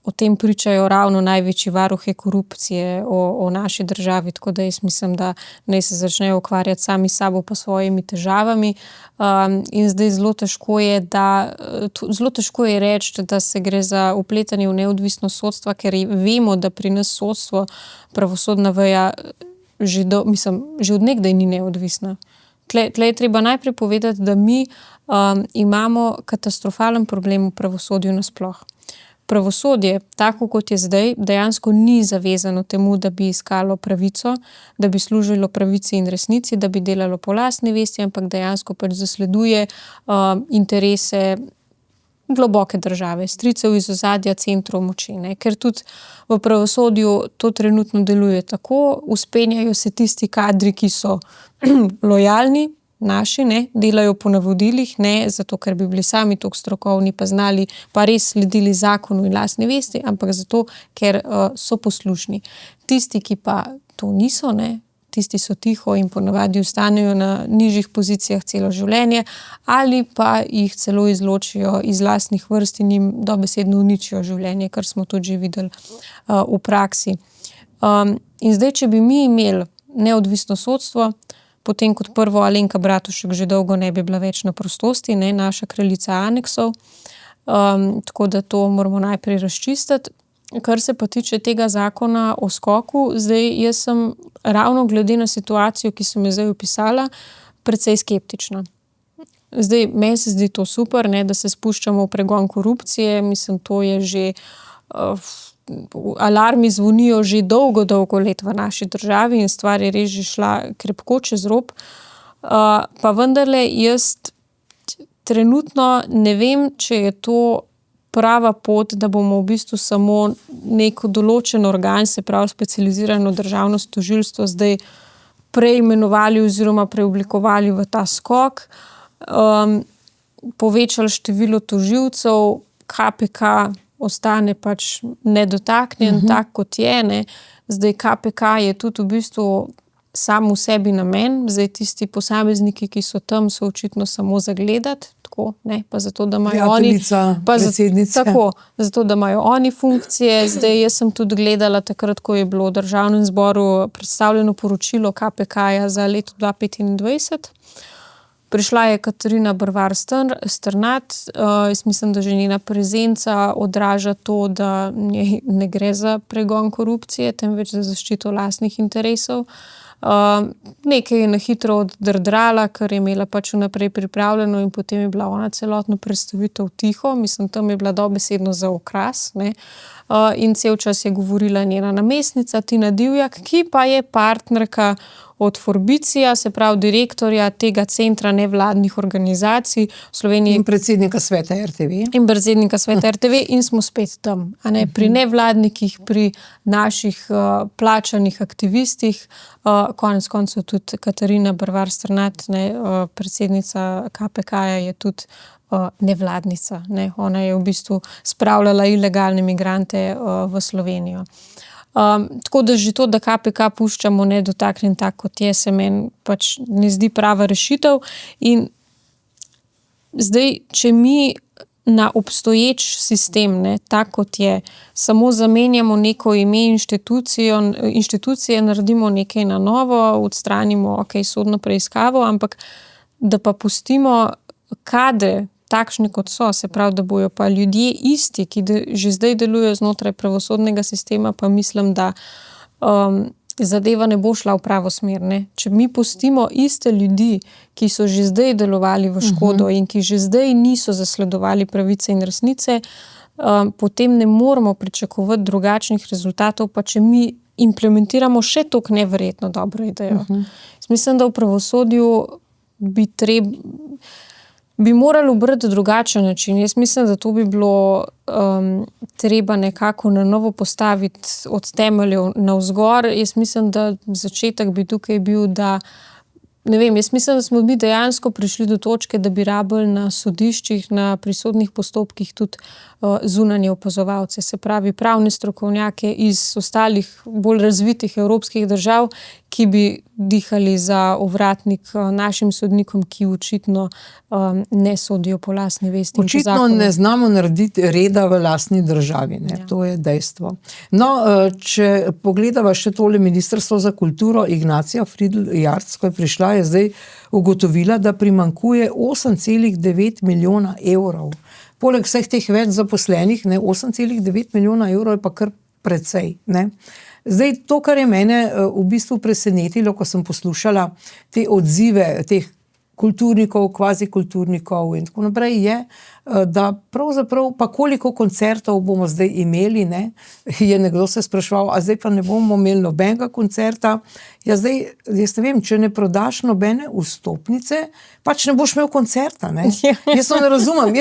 o tem pričajo ravno največji varuhe korupcije o naši državi, tako da jaz mislim, da naj se začnejo ukvarjati sami s sabo pa svojimi težavami. In zdaj zelo težko je reči, da se gre za vpletanje v neodvisnost sodstva, ker vemo, da pri nas sodstvo, pravosodna veja že od nekdaj ni neodvisna. Tle je treba najprej povedati, da mi imamo katastrofalen problem v pravosodju nasploh. Pravosodje, tako kot je zdaj, dejansko ni zavezano temu, da bi iskalo pravico, da bi služilo pravici in resnici, da bi delalo po lastni vesti, ampak dejansko pač zasleduje interese globoke države, stricev iz ozadja, centrov moči, ne? Ker tudi v pravosodju to trenutno deluje tako, uspenjajo se tisti kadri, ki so lojalni, naši, ne, delajo po navodilih, ne zato, ker bi bili sami toliko strokovni, pa znali, pa res sledili zakonu in lastni vesti, ampak zato, ker so poslušni. Tisti, ki pa to niso, ne, tisti so tiho in ponavadi ostanejo na nižjih pozicijah celo življenje ali pa jih celo izločijo iz lastnih vrst in jim dobesedno uničijo življenje, kar smo tudi že videli v praksi. In zdaj, če bi mi imeli neodvisno sodstvo, potem kot prvo Alenka Bratušek že dolgo ne bi bila več na prostosti, ne, naša kraljica aneksov, tako da to moramo najprej razčistiti. Kar se pa tiče tega zakona o skoku, zdaj jaz sem ravno glede na situacijo, ki sem jo zdaj opisala, precej skeptična. Zdaj, meni se zdi to super, ne, da se spuščamo v pregon korupcije, mislim, to je že alarmi zvonijo že dolgo let v naši državi in stvar je res že šla krepko čez rob. Pa vendarle jaz trenutno ne vem, če je to prava pot, da bomo v bistvu samo neko določen organ, se pravi specializirano državno tožilstvo, zdaj preimenovali oziroma preoblikovali v ta skok, povečali število tožilcev, KPK ostane pač nedotaknjen, tak kot je, ne. Zdaj KPK je tudi v bistvu sam v sebi namen, zdaj tisti posamezniki, ki so tam, so očitno samo zagledati, tako, ne, pa zato, da imajo oni... predsednica. Tako, zato, da imajo oni funkcije. Zdaj, jaz sem tudi gledala takrat, ko je bilo v Državnem zboru predstavljeno poročilo KPK-ja za leto 2025. Prišla je Katarina Brvar Strnad, jaz mislim, da že njena prezenca odraža to, da ne gre za pregon korupcije, temveč za zaščito lastnih interesov. Nekaj je na hitro oddrdrala, ker je imela pač vnaprej pripravljeno in potem je bila ona celotno predstavitev tiho, mislim, tam je bila dobesedno za okras, ne. In cel čas je govorila njena namestnica Tina Divjak, ki pa je partnerka od Forbicija, se pravi direktorja tega centra nevladnih organizacij v Sloveniji. In predsednika sveta RTV. In predsednika sveta RTV in smo spet tam, a ne, pri nevladnikih, pri naših plačanih aktivistih, konec koncev tudi Katarina Brvar Strnad, ne, predsednica KPK-ja je tudi nevladnica, ne, ona je v bistvu spravljala ilegalne migrante v Slovenijo. Tako da že to, da KPK puščamo nedotaknjen tak, kot je, se meni pač ne zdi prava rešitev. In zdaj, če mi na obstoječ sistem, ne, tak kot je, samo zamenjamo neko ime inštitucije, naredimo nekaj na novo, odstranimo, sodno preiskavo, ampak da pa pustimo kadre takšni, kot so, se pravi, da bojo pa ljudje isti, ki že zdaj delujejo znotraj pravosodnega sistema, pa mislim, da zadeva ne bo šla v pravo smer, ne. Če mi pustimo iste ljudi, ki so že zdaj delovali v škodo in ki že zdaj niso zasledovali pravice in resnice, potem ne moremo pričakovati drugačnih rezultatov, pa če mi implementiramo še toliko neverjetno dobro idejo. Mislim, da v pravosodju bi morali obrati drugačen način. Jaz mislim, da to bi bilo treba nekako na novo postaviti od temeljev navzgor. Jaz mislim, da začetek bi tukaj bil, da ne vem, jaz mislim, da smo mi dejansko prišli do točke, da bi rabili na sodiščih, pri sodnih postopkih tudi zunanje opazovalce, se pravi pravne strokovnjake iz ostalih bolj razvitih evropskih držav, ki bi dihali za ovratnik našim sodnikom, ki očitno ne sodijo po lastni vesti. Očitno ne znamo narediti reda v lastni državi, ne? Ja. To je dejstvo. No, če pogledava še tole Ministrstvo za kulturo, Ignacija Fridl Jarc, ko je prišla, je zdaj ugotovila, da primanjkuje 8,9 milijona evrov. Poleg vseh teh več zaposlenih, 8,9 milijona evrov je pa kar precej, ne. Zdaj, to, kar je mene v bistvu presenetilo, ko sem poslušala te odzive teh kulturnikov, kvazikulturnikov in tako naprej, je, da pravzaprav pa koliko koncertov bomo zdaj imeli, ne? Je nekdo se spraševal, a zdaj pa ne bomo imeli nobenega koncerta. Ja, zdaj, jaz ne vem, če ne prodaš nobene vstopnice, pač ne boš imel koncerta, ne? Jaz to ne razumem,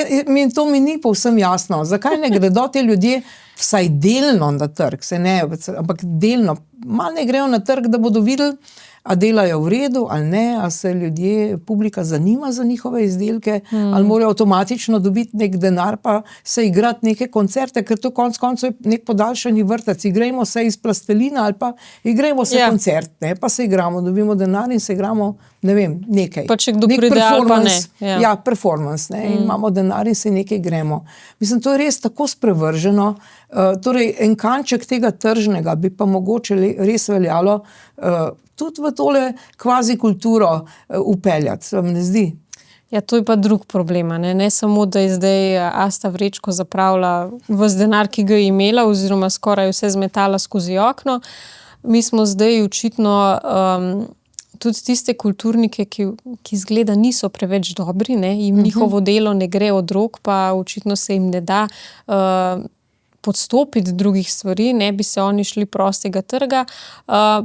to mi ni povsem jasno. Zakaj ne gredo ti ljudje vsaj delno na trg, se ne, ampak delno, malo ne grejo na trg, da bodo videli, a delajo v redu ali ne, a se ljudje, publika zanima za njihove izdelke, ali morajo avtomatično dobiti nek denar, pa se igrati neke koncerte, ker to konec koncev je nek podaljšani vrtec, igrajmo se iz plastelina ali pa igrajmo se koncert, ne, pa se igramo, dobimo denar in se igramo, ne vem, nekaj. Pa če kdo pride ali pa ne. Ja, performance, ne, in imamo denar in se nekaj gremo. Mislim, to je res tako sprevrženo, torej en kanček tega tržnega bi pa mogoče res veljalo tudi v tole kvazi kulturo upeljati, se vam ne zdi? Ja, to je pa drug problem, ne samo, da je zdaj Asta Vrečko zapravila ves denar, ki ga je imela, oziroma skoraj vse zmetala skozi okno. Mi smo zdaj očitno tudi tiste kulturnike, ki izgleda niso preveč dobri, ne, jim njihovo delo ne gre od rok, pa očitno se jim ne da podstopiti drugih stvari, ne bi se oni šli prostega trga,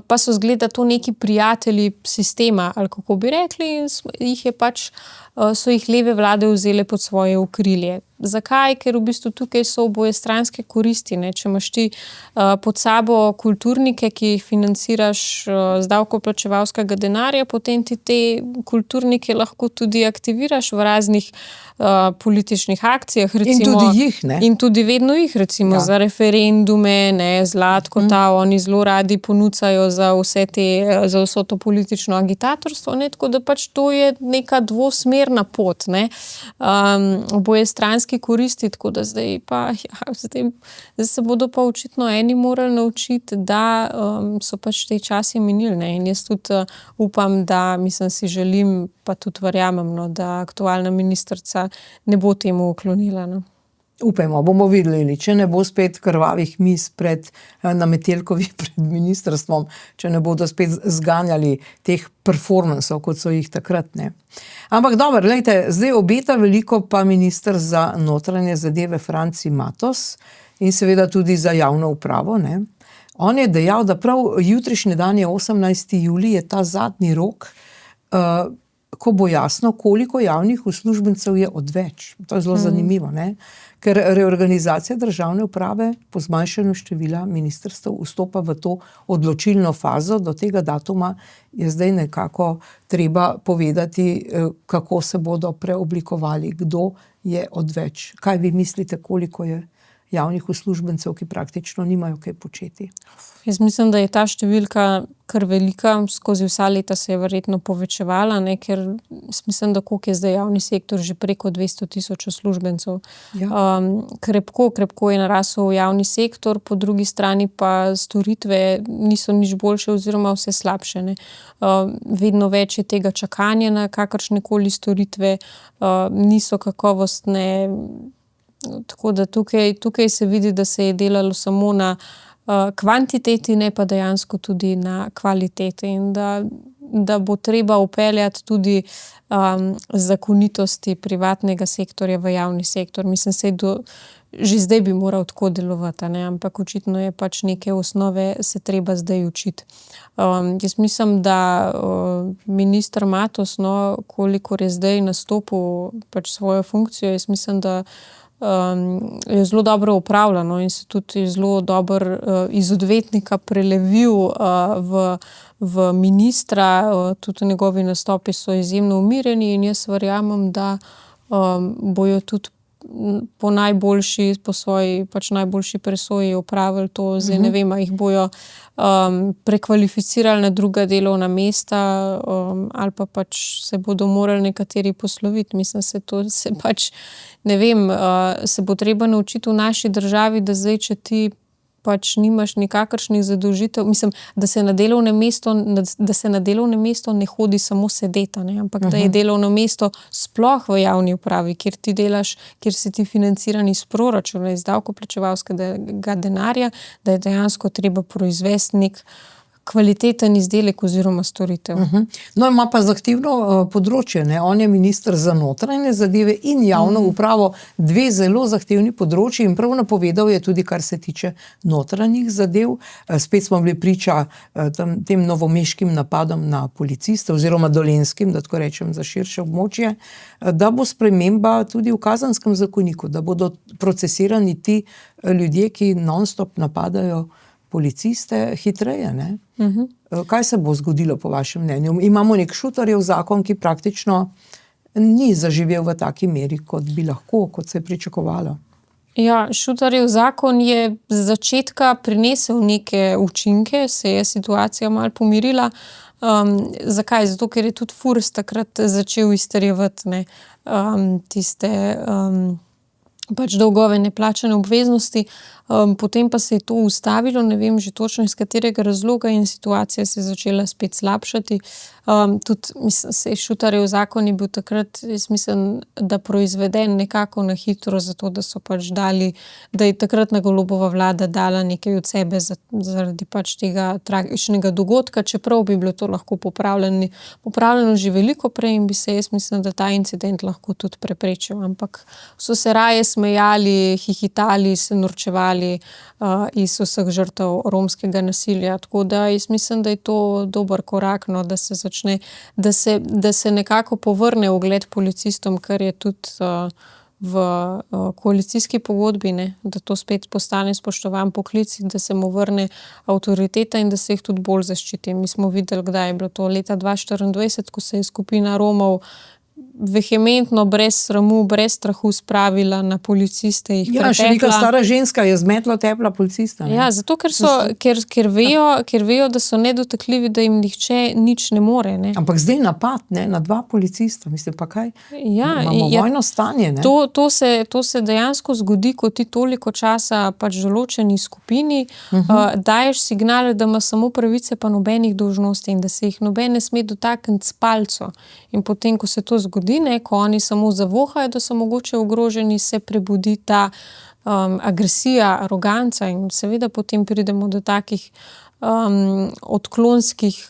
pa so zgleda to neki prijatelji sistema, ali kako bi rekli, jih je pač, so jih leve vlade vzele pod svoje okrilje. Zakaj? Ker v bistvu tukaj so obojestranske koristi, ne? Če imaš ti pod sabo kulturnike, ki jih financiraš z davkoplačevalskega denarja, potem ti te kulturnike lahko tudi aktiviraš v raznih političnih akcijah, recimo. In tudi jih, ne? In tudi vedno jih, recimo za referendume, ne, Zlatko, oni zelo radi ponucajo za vso to politično agitatorstvo, ne, tako da pač to je neka dvosmerna pot, ne, obojestranski koristi, tako da zdaj se bodo pa očitno eni morali naučiti, da so pač te časi minili, ne, in jaz tudi upam, da, mislim, si želim, pa tudi verjamem, no, da aktualna ministrica ne bo temu uklonila, no. Upajmo, bomo videli, če ne bo spet krvavih miz na Metelkovi pred ministrstvom, če ne bodo spet zganjali teh performansov, kot so jih takrat, ne. Ampak dobro, glejte, zdaj obeta veliko pa minister za notranje zadeve Franci Matos in seveda tudi za javno upravo, ne. On je dejal, da prav jutrišnji dan je 18. julij, je ta zadnji rok, ko bo jasno, koliko javnih uslužbencev je odveč. To je zelo zanimivo, ne? Ker reorganizacija državne uprave po zmanjšanju števila ministrstev vstopa v to odločilno fazo. Do tega datuma je zdaj nekako treba povedati, kako se bodo preoblikovali, kdo je odveč. Kaj vi mislite, koliko je javnih uslužbencev, ki praktično nimajo kaj početi? Jaz mislim, da je ta številka kar velika, skozi vsa leta se je verjetno povečevala, ne, ker mislim, da koliko je zdaj javni sektor že preko 200,000 uslužbencev. Ja. Krepko je narasel javni sektor, po drugi strani pa storitve niso nič boljše oziroma vse slabše, ne. Vedno več je tega čakanja na kakršnekoli storitve, niso kakovostne, tako da tukaj se vidi, da se je delalo samo na kvantiteti, ne pa dejansko tudi na kvaliteti, in da bo treba upeljati tudi zakonitosti privatnega sektorja v javni sektor. Mislim, že zdaj bi moral tako delovati, ne? Ampak očitno je pač neke osnove se treba zdaj učiti. Jaz mislim, da minister Matos, no, kolikor je zdaj nastopil pač svojo funkcijo, jaz mislim, da je zelo dobro upravljano in se tudi zelo dobro iz odvetnika prelevil v ministra, tudi njegovi nastopi so izjemno umirjeni in jaz verjamem, da bojo tudi po svoji pač najboljši presoji opravili to, zdaj ne vem, jih bojo prekvalificirali na druga delovna mesta ali pa pač se bodo morali nekateri posloviti. Mislim, se bo treba naučiti v naši državi, da zdaj, če ti pač nimaš nikakršnih zadolžitev, mislim, da se na delovnem mesto ne hodi samo sedeti, ne, ampak da je delovno mesto sploh v javni upravi, kjer ti delaš, kjer si ti financiran iz proračuna, iz davkoplačevalskega denarja, da je dejansko treba proizvesti nek kvaliteten izdelek oziroma storitev. No, ima pa zahtevno področje, ne? On je minister za notranje zadeve in javno upravo, dve zelo zahtevni področji in prav napovedal je tudi, kar se tiče notranjih zadev. Spet smo bili priča tem novomeškim napadom na policiste oziroma dolenskim, da tako rečem, za širše območje, da bo sprememba tudi v Kazenskem zakoniku, da bodo procesirani ti ljudje, ki non-stop napadajo policiste hitreje, ne? Kaj se bo zgodilo po vašem mnenju? Imamo nek Šutarjev zakon, ki praktično ni zaživel v taki meri, kot bi lahko, kot se je pričakovalo. Ja, Šutarjev zakon je z začetka prinesel neke učinke, se je situacija malo pomirila. Zakaj? Zato, ker je tudi Furs takrat začel izterjevati tiste pač dolgove neplačane obveznosti, potem pa se je to ustavilo, ne vem že točno iz katerega razloga in situacija se je začela spet slabšati. Tudi, mislim, Šutarjev zakon je bil takrat, jaz mislim, da proizveden nekako na hitro, zato da so pač dali, da je takratna Golobova vlada dala nekaj od sebe zaradi pač tega tragičnega dogodka, čeprav bi bilo to lahko popravljeno že veliko prej in bi se, jaz mislim, da ta incident lahko tudi preprečil, ampak so se raje smejali, hihitali, se norčevali iz vseh žrtev romskega nasilja, tako da jaz mislim, da je to dober korak, no, da se začne, da se nekako povrne ugled policistom, kar je tudi v koalicijski pogodbi, ne, da to spet postane spoštovan poklic in da se mu vrne avtoriteta in da se jih tudi bolj zaščiti. Mi smo videli, kdaj je bilo to leta 2024, ko se je skupina Romov vehementno, brez sramu, brez strahu spravila na policiste, jih pretepla. Še neka stara ženska je zmetla tepla policista. Ne? Ja, zato ker vejo, da so nedotakljivi, da jim nihče nič ne more. Ne? Ampak zdaj napad, ne, na dva policista, mislim pa kaj? Ja, imamo vojno stanje, ne? To se dejansko zgodi, ko ti toliko časa pač določeni skupini daješ signale, da ima samo pravice pa nobenih dolžnosti in da se jih noben ne sme dotakniti s palco. In potem, ko se to zgodi, ne, ko oni samo zavohajo, da so mogoče ogroženi, se prebudi ta agresija, aroganca in seveda potem pridemo do takih odklonskih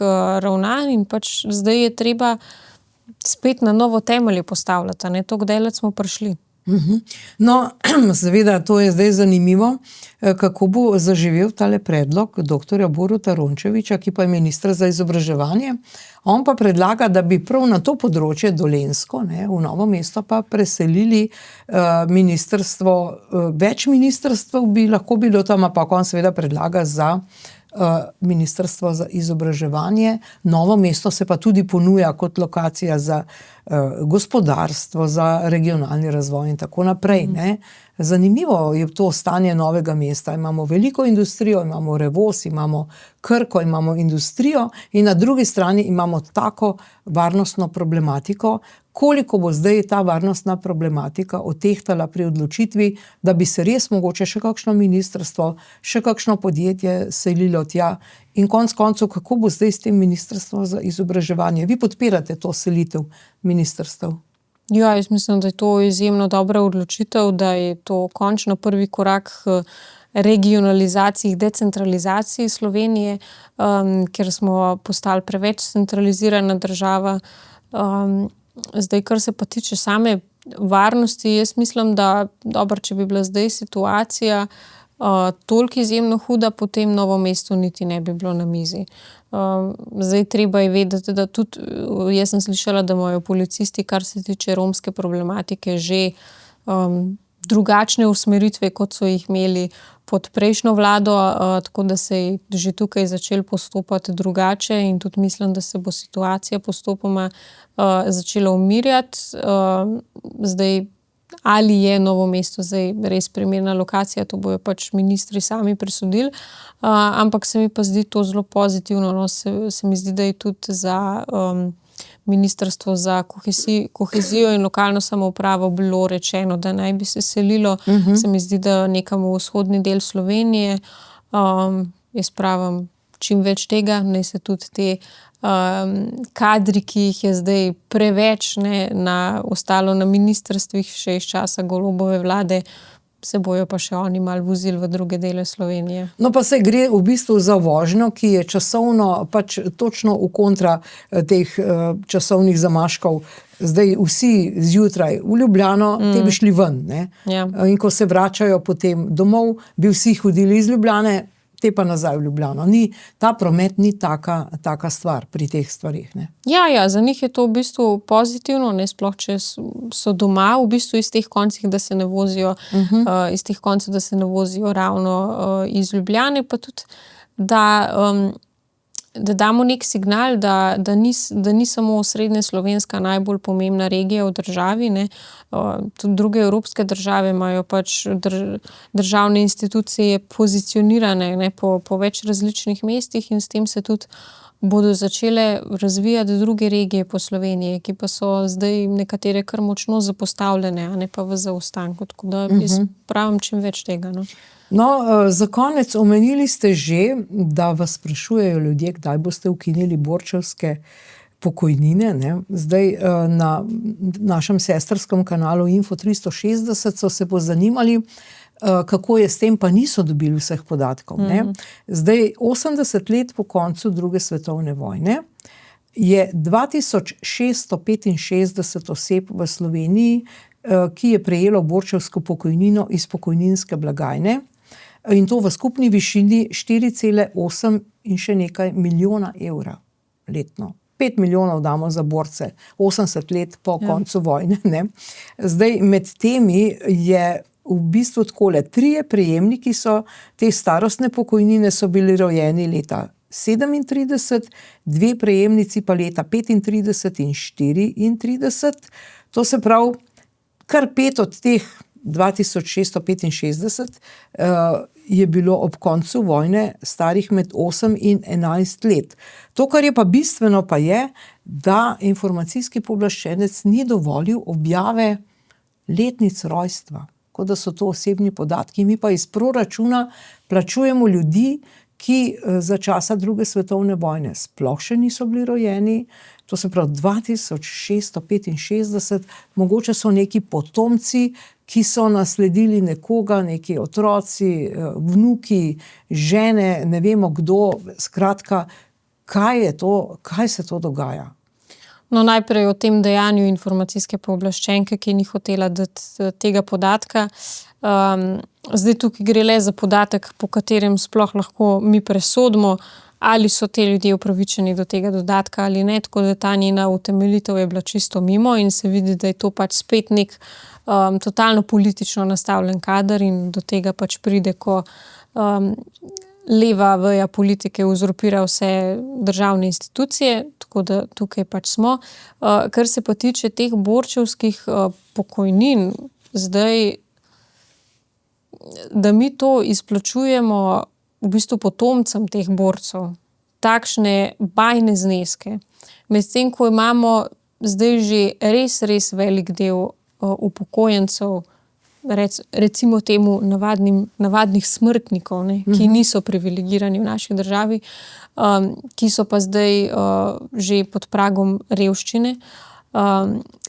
ravnanj in pač zdaj je treba spet na novo temelje postavljati, ne, to kdaj smo prišli. No, seveda, to je zdaj zanimivo, kako bo zaživel tale predlog doktorja Boruta Rončevića, ki pa je minister za izobraževanje. On pa predlaga, da bi prav na to področje dolensko, ne, v Novo mesto pa preselili ministrstvo, več ministrstv bi lahko bilo tam, pa on seveda predlaga za ministrstvo za izobraževanje. Novo mesto se pa tudi ponuja kot lokacija za gospodarstvo, za regionalni razvoj in tako naprej. Ne? Zanimivo je to stanje Novega mesta. Imamo veliko industrijo, imamo Revoz, imamo Krko, imamo industrijo in na drugi strani imamo tako varnostno problematiko. Koliko bo zdaj ta varnostna problematika otehtala pri odločitvi, da bi se res mogoče še kakšno ministrstvo, še kakšno podjetje selilo tja in konec koncev, kako bo zdaj s tem ministrstvom za izobraževanje? Vi podpirate to selitev ministrstev? Ja, jaz mislim, da je to izjemno dobra odločitev, da je to končno prvi korak k regionalizaciji, decentralizaciji Slovenije, ker smo postali preveč centralizirana država. Zdaj, kar se pa tiče same varnosti, jaz mislim, da dobro, če bi bila zdaj situacija toliko izjemno huda, potem Novo mesto niti ne bi bilo na mizi. Zdaj treba je vedeti, da tudi, jaz sem slišala, da imajo policisti, kar se tiče romske problematike, že drugačne usmeritve, kot so jih imeli pod prejšnjo vlado, tako da se je že tukaj začel postopati drugače in tudi mislim, da se bo situacija postopoma začela umirjati. Zdaj, ali je Novo mesto zdaj res primerna lokacija, to bojo pač ministri sami presodili, ampak se mi pa zdi to zelo pozitivno. No, se mi zdi, da je tudi za ministrstvo za kohezijo in lokalno samoupravo bilo rečeno, da naj bi se selilo. Se mi zdi, da nekam v vzhodni del Slovenije. Jaz pravim, čim več tega, naj se tudi te kadri, ki jih je zdaj preveč ostalo na ministrstvih še iz časa Golobove vlade, se bojo pa še oni malo vozili v druge dele Slovenije. No pa se gre v bistvu za vožnjo, ki je časovno pač točno v kontra teh časovnih zamaškov. Zdaj vsi zjutraj v Ljubljano, te bi šli ven. Ne? Ja. In ko se vračajo potem domov, bi vsi hodili iz Ljubljane, te pa nazaj v Ljubljano. Ta promet ni taka stvar pri teh stvarih. Ne? Ja, za njih je to v bistvu pozitivno, ne, sploh če so doma, v bistvu iz teh koncih, da se ne vozijo, iz teh koncev, da se ne vozijo ravno iz Ljubljane, pa tudi, da damo nek signal, da ni samo srednje slovenska najbolj pomembna regija v državi, ne. Tudi druge evropske države imajo pač državne institucije pozicionirane, ne, po več različnih mestih in s tem se tudi bodo začele razvijati druge regije po Sloveniji, ki pa so zdaj nekatere kar močno zapostavljene, a ne pa v zaostanku, tako da jaz pravim čim več tega. No. No, za konec omenili ste že, da vas sprašujejo ljudje, kdaj boste ukinili borčevske pokojnine. Ne? Zdaj na našem sestrskem kanalu Info 360 so se pozanimali, kako je s tem, pa niso dobili vseh podatkov. Ne? Zdaj, 80 let po koncu druge svetovne vojne je 2665 oseb v Sloveniji, ki je prejelo borčevsko pokojnino iz pokojninske blagajne, in to v skupni višini 4,8 in še nekaj milijona evra letno. 5 milijonov damo za borce, 80 let po koncu vojne. Ne? Zdaj, med temi je v bistvu takole, 3 prejemniki so te starostne pokojnine so bili rojeni leta 37, 2 prejemnici pa leta 35 in 34. To se pravi, kar 5 od teh 2665 je bilo ob koncu vojne starih med 8 in 11 let. To, kar je pa bistveno, pa je, da informacijski pooblaščenec ni dovolil objave letnic rojstva, kot da so to osebni podatki. Mi pa iz proračuna plačujemo ljudi, ki za časa druge svetovne vojne sploh še niso bili rojeni, to se pravi 2665, mogoče so neki potomci, ki so nasledili nekoga, neki otroci, vnuki, žene, ne vemo kdo, skratka, kaj je to, kaj se to dogaja? No, najprej o tem dejanju informacijske pooblaščenke, ki ni hotela dati tega podatka. Zdaj tukaj gre le za podatek, po katerem sploh lahko mi presodimo, ali so te ljudje upravičeni do tega dodatka ali ne, tako da ta njena utemeljitev je bila čisto mimo in se vidi, da je to pač spet nek totalno politično nastavljen kader in do tega pač pride, ko leva veja politike uzurpira vse državne institucije, tako da tukaj pač smo. Kar se pa tiče teh borčevskih pokojnin, zdaj, da mi to izplačujemo v bistvu potomcem teh borcev, takšne bajne zneske, medtem ko imamo zdaj že res velik del upokojencev, recimo temu navadnih smrtnikov, ne, ki niso privilegirani v naši državi, ki so pa zdaj že pod pragom revščine,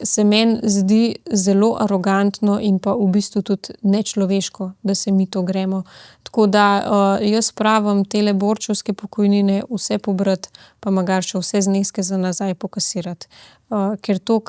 se meni zdi zelo arogantno in pa v bistvu tudi nečloveško, da se mi to gremo. Tako da jaz pravim tele borčevske pokojnine vse pobrati, pa magar še vse zneske za nazaj pokasirati. Ker to,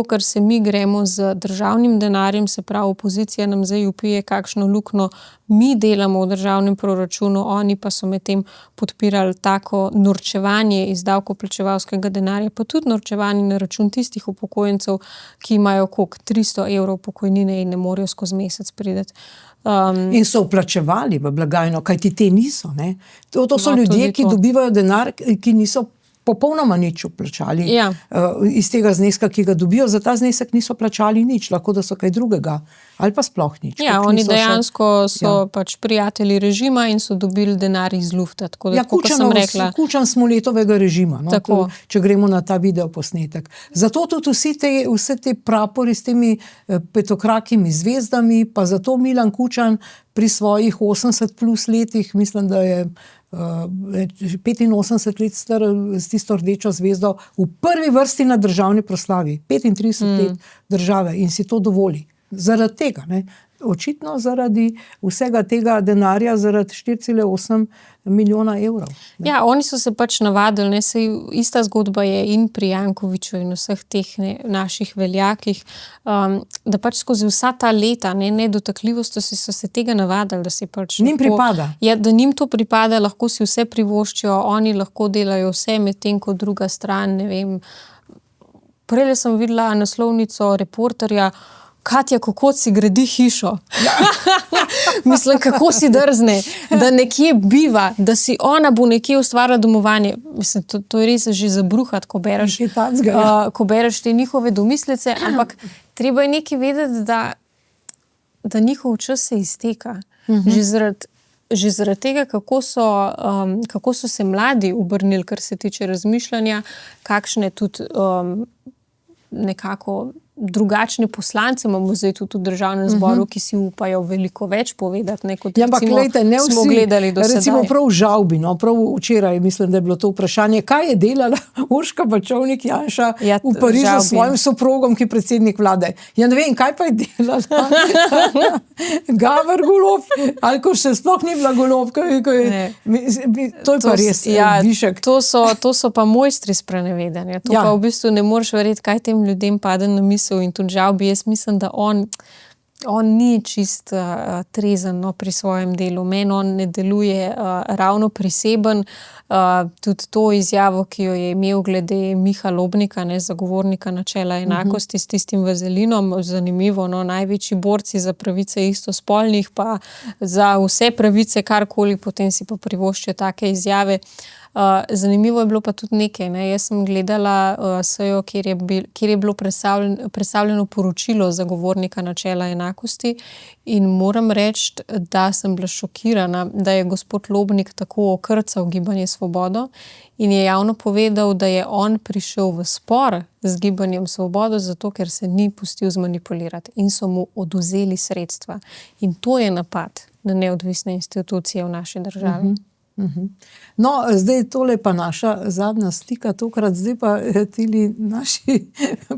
kar se mi gremo z državnim denarjem, se pravi, opozicija nam zdaj vpije, kakšno luknjo mi delamo v državnem proračunu, oni pa so med tem podpirali tako norčevanje iz davkoplačevalskega denarja, pa tudi norčevanje na račun tistih upokojencev, ki imajo koliko 300 evrov pokojnine in ne morejo skozi mesec priti. In so vplačevali v blagajno, kajti te niso. Ne? To so ljudje, ki dobivajo denar, ki niso popolnoma nič vplačali iz tega zneska, ki ga dobijo. Za ta znesek niso plačali nič, lahko da so kaj drugega. Ali pa sploh nič. Ja, oni dejansko so pač prijatelji režima in so dobili denar iz lufta. Tako da, kot sem rekla. Kučan Smoletovega režima, no? Če gremo na ta videoposnetek. Zato tudi vse te prapori s temi petokrakimi zvezdami, pa zato Milan Kučan pri svojih 80 plus letih, mislim, da je 85 let star s tisto rdečo zvezdo v prvi vrsti na državni proslavi, 35 let države in si to dovoli. Zaradi tega, ne? očitno zaradi vsega tega denarja, zaradi 4,8 milijona evrov. Ja, oni so se pač navadili, ne, saj ista zgodba je in pri Jankoviću in vseh teh naših veljakih, da pač skozi vsa ta leta, nedotakljivosti so se tega navadili, da si pač njim pripada. Ja, da njim to pripada, lahko si vse privoščijo, oni lahko delajo vse, medtem ko druga stran, ne vem. Prej sem videla naslovnico Reporterja, Katja Kokot si gradi hišo. Mislim, kako si drzne, da nekje biva, da si ona bo nekje ustvarila domovanje. Mislim, to je res že za bruhat, ko bereš te njihove domislice, ampak treba je nekaj vedeti, da njihov čas se izteka. Že zaradi tega, kako so se mladi obrnili, kar se tiče razmišljanja, kakšne tudi nekako drugačne poslance imamo zdaj tudi v državnem zboru, ki si upajo veliko več povedati, kot smo gledali do sedaj. Recimo prav v žalbi, prav včeraj, mislim, da je bilo to vprašanje, kaj je delala Urška Bačovnik Janša v Parizu s svojim soprogom, ki je predsednik vlade. Ja ne vem, kaj pa je delala? Gaber Golob, ali ko še sploh ni bila Golob, to je pa res višek. To so pa mojstri sprenevedanja. To pa v bistvu ne moreš verjeti, kaj tem ljudem pade na misel. In tudi žalbi, jaz mislim, da on ni čist trezen pri svojem delu. Meni on ne deluje ravno priseben. Tudi to izjavo, ki jo je imel glede Miha Lobnika, zagovornika načela enakosti s tistim vazelinom, zanimivo, največji borci za pravice istospolnih, pa za vse pravice, karkoli, potem si pa privoščijo take izjave. Zanimivo je bilo pa tudi nekaj. Jaz sem gledala sejo, kjer je bilo predstavljeno poročilo zagovornika načela enakosti in moram reči, da sem bila šokirana, da je gospod Lobnik tako okrcal Gibanje Svobodo in je javno povedal, da je on prišel v spor z Gibanjem Svobodo zato, ker se ni pustil zmanipulirati in so mu odvzeli sredstva. In to je napad na neodvisne institucije v naši državi. No, zdaj tole pa naša zadnja slika, tokrat zdaj pa tili naši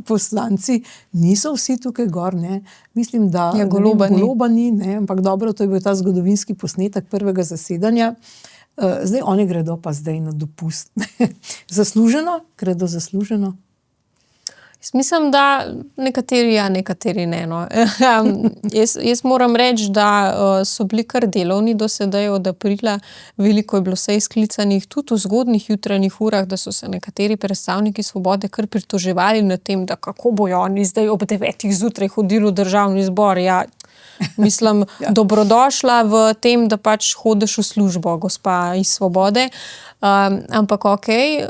poslanci niso vsi tukaj gor, mislim, da Goloba ni, ampak dobro, to je bil ta zgodovinski posnetek prvega zasedanja. Zdaj oni gredo pa zdaj na dopust. Zasluženo? Gredo zasluženo? Mislim, da nekateri ja, nekateri ne. Jaz moram reči, da so bili kar delovni do sedaj od aprila. Veliko je bilo sej sklicanih, tudi v zgodnjih jutranjih urah, da so se nekateri predstavniki Svobode kar pritoževali nad tem, da kako bojo oni zdaj ob 9 zjutraj hodili v državni zbor. Ja, mislim, dobrodošla v tem, da pač hodiš v službo, gospa iz Svobode. Ampak okej.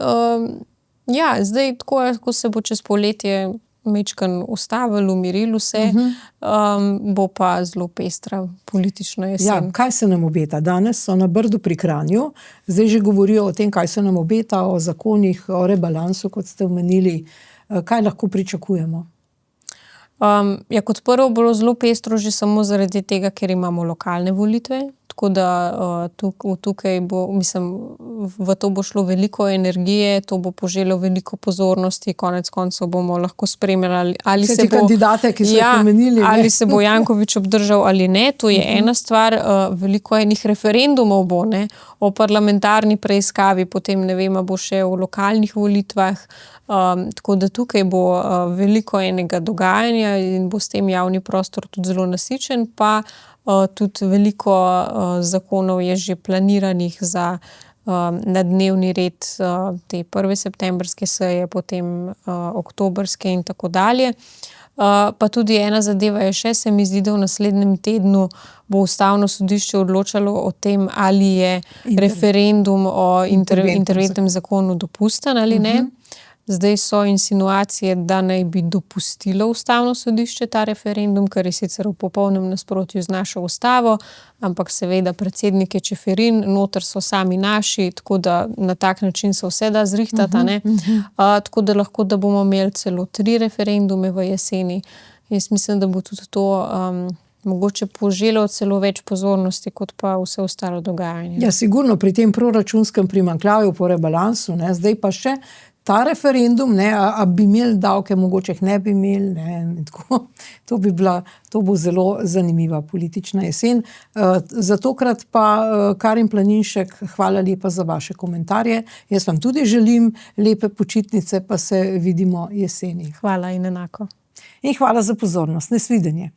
Ja, zdaj, ko se bo čez poletje majčkeno ustavilo, umirilo se, bo pa zelo pestra politična jesen. Ja, kaj se nam obeta? Danes so na Brdu pri Kranju, zdaj že govorijo o tem, kaj se nam obeta, o zakonih, o rebalansu, kot ste omenili. Kaj lahko pričakujemo? Ja, kot prvo bo zelo pestro že samo zaradi tega, ker imamo lokalne volitve. Tako da tukaj bo, mislim, v to bo šlo veliko energije, to bo poželo veliko pozornosti, konec koncev bomo lahko spremljali, ali se bo kandidate, ki so pomenili, ali se bo Janković obdržal ali ne, to je ena stvar. Veliko enih referendumov bo, o parlamentarni preiskavi, potem ne vem, bo še o lokalnih volitvah, tako da tukaj bo veliko enega dogajanja in bo s tem javni prostor tudi zelo nasičen, pa tudi veliko zakonov je že planiranih za na dnevni red te 1. septembrske seje, potem oktobrske in tako dalje. Pa tudi ena zadeva je še, se mi zdi, da v naslednjem tednu bo Ustavno sodišče odločalo o tem, ali je referendum o interventnem zakonu dopusten ali ne. Zdaj so insinuacije, da naj bi dopustilo Ustavno sodišče ta referendum, kar je sicer v popolnem nasprotju z našo ustavo, ampak seveda predsednik je Čeferin, noter so sami naši, tako da na tak način se vse da zrihtati. Tako da lahko, da bomo imeli celo 3 referendume v jeseni. Jaz mislim, da bo tudi to mogoče poželo celo več pozornosti, kot pa vse ostalo dogajanje. Ja, sigurno pri tem proračunskem primanjkljaju po rebalansu, zdaj pa še ta referendum, ne, a bi imeli davke, mogoče jih ne bi imeli. Ne, tako. To bo zelo zanimiva politična jesen. Za tokrat pa, Karin Planinšek, hvala lepa za vaše komentarje. Jaz vam tudi želim lepe počitnice, pa se vidimo jeseni. Hvala in enako. In hvala za pozornost. Nasvidenje.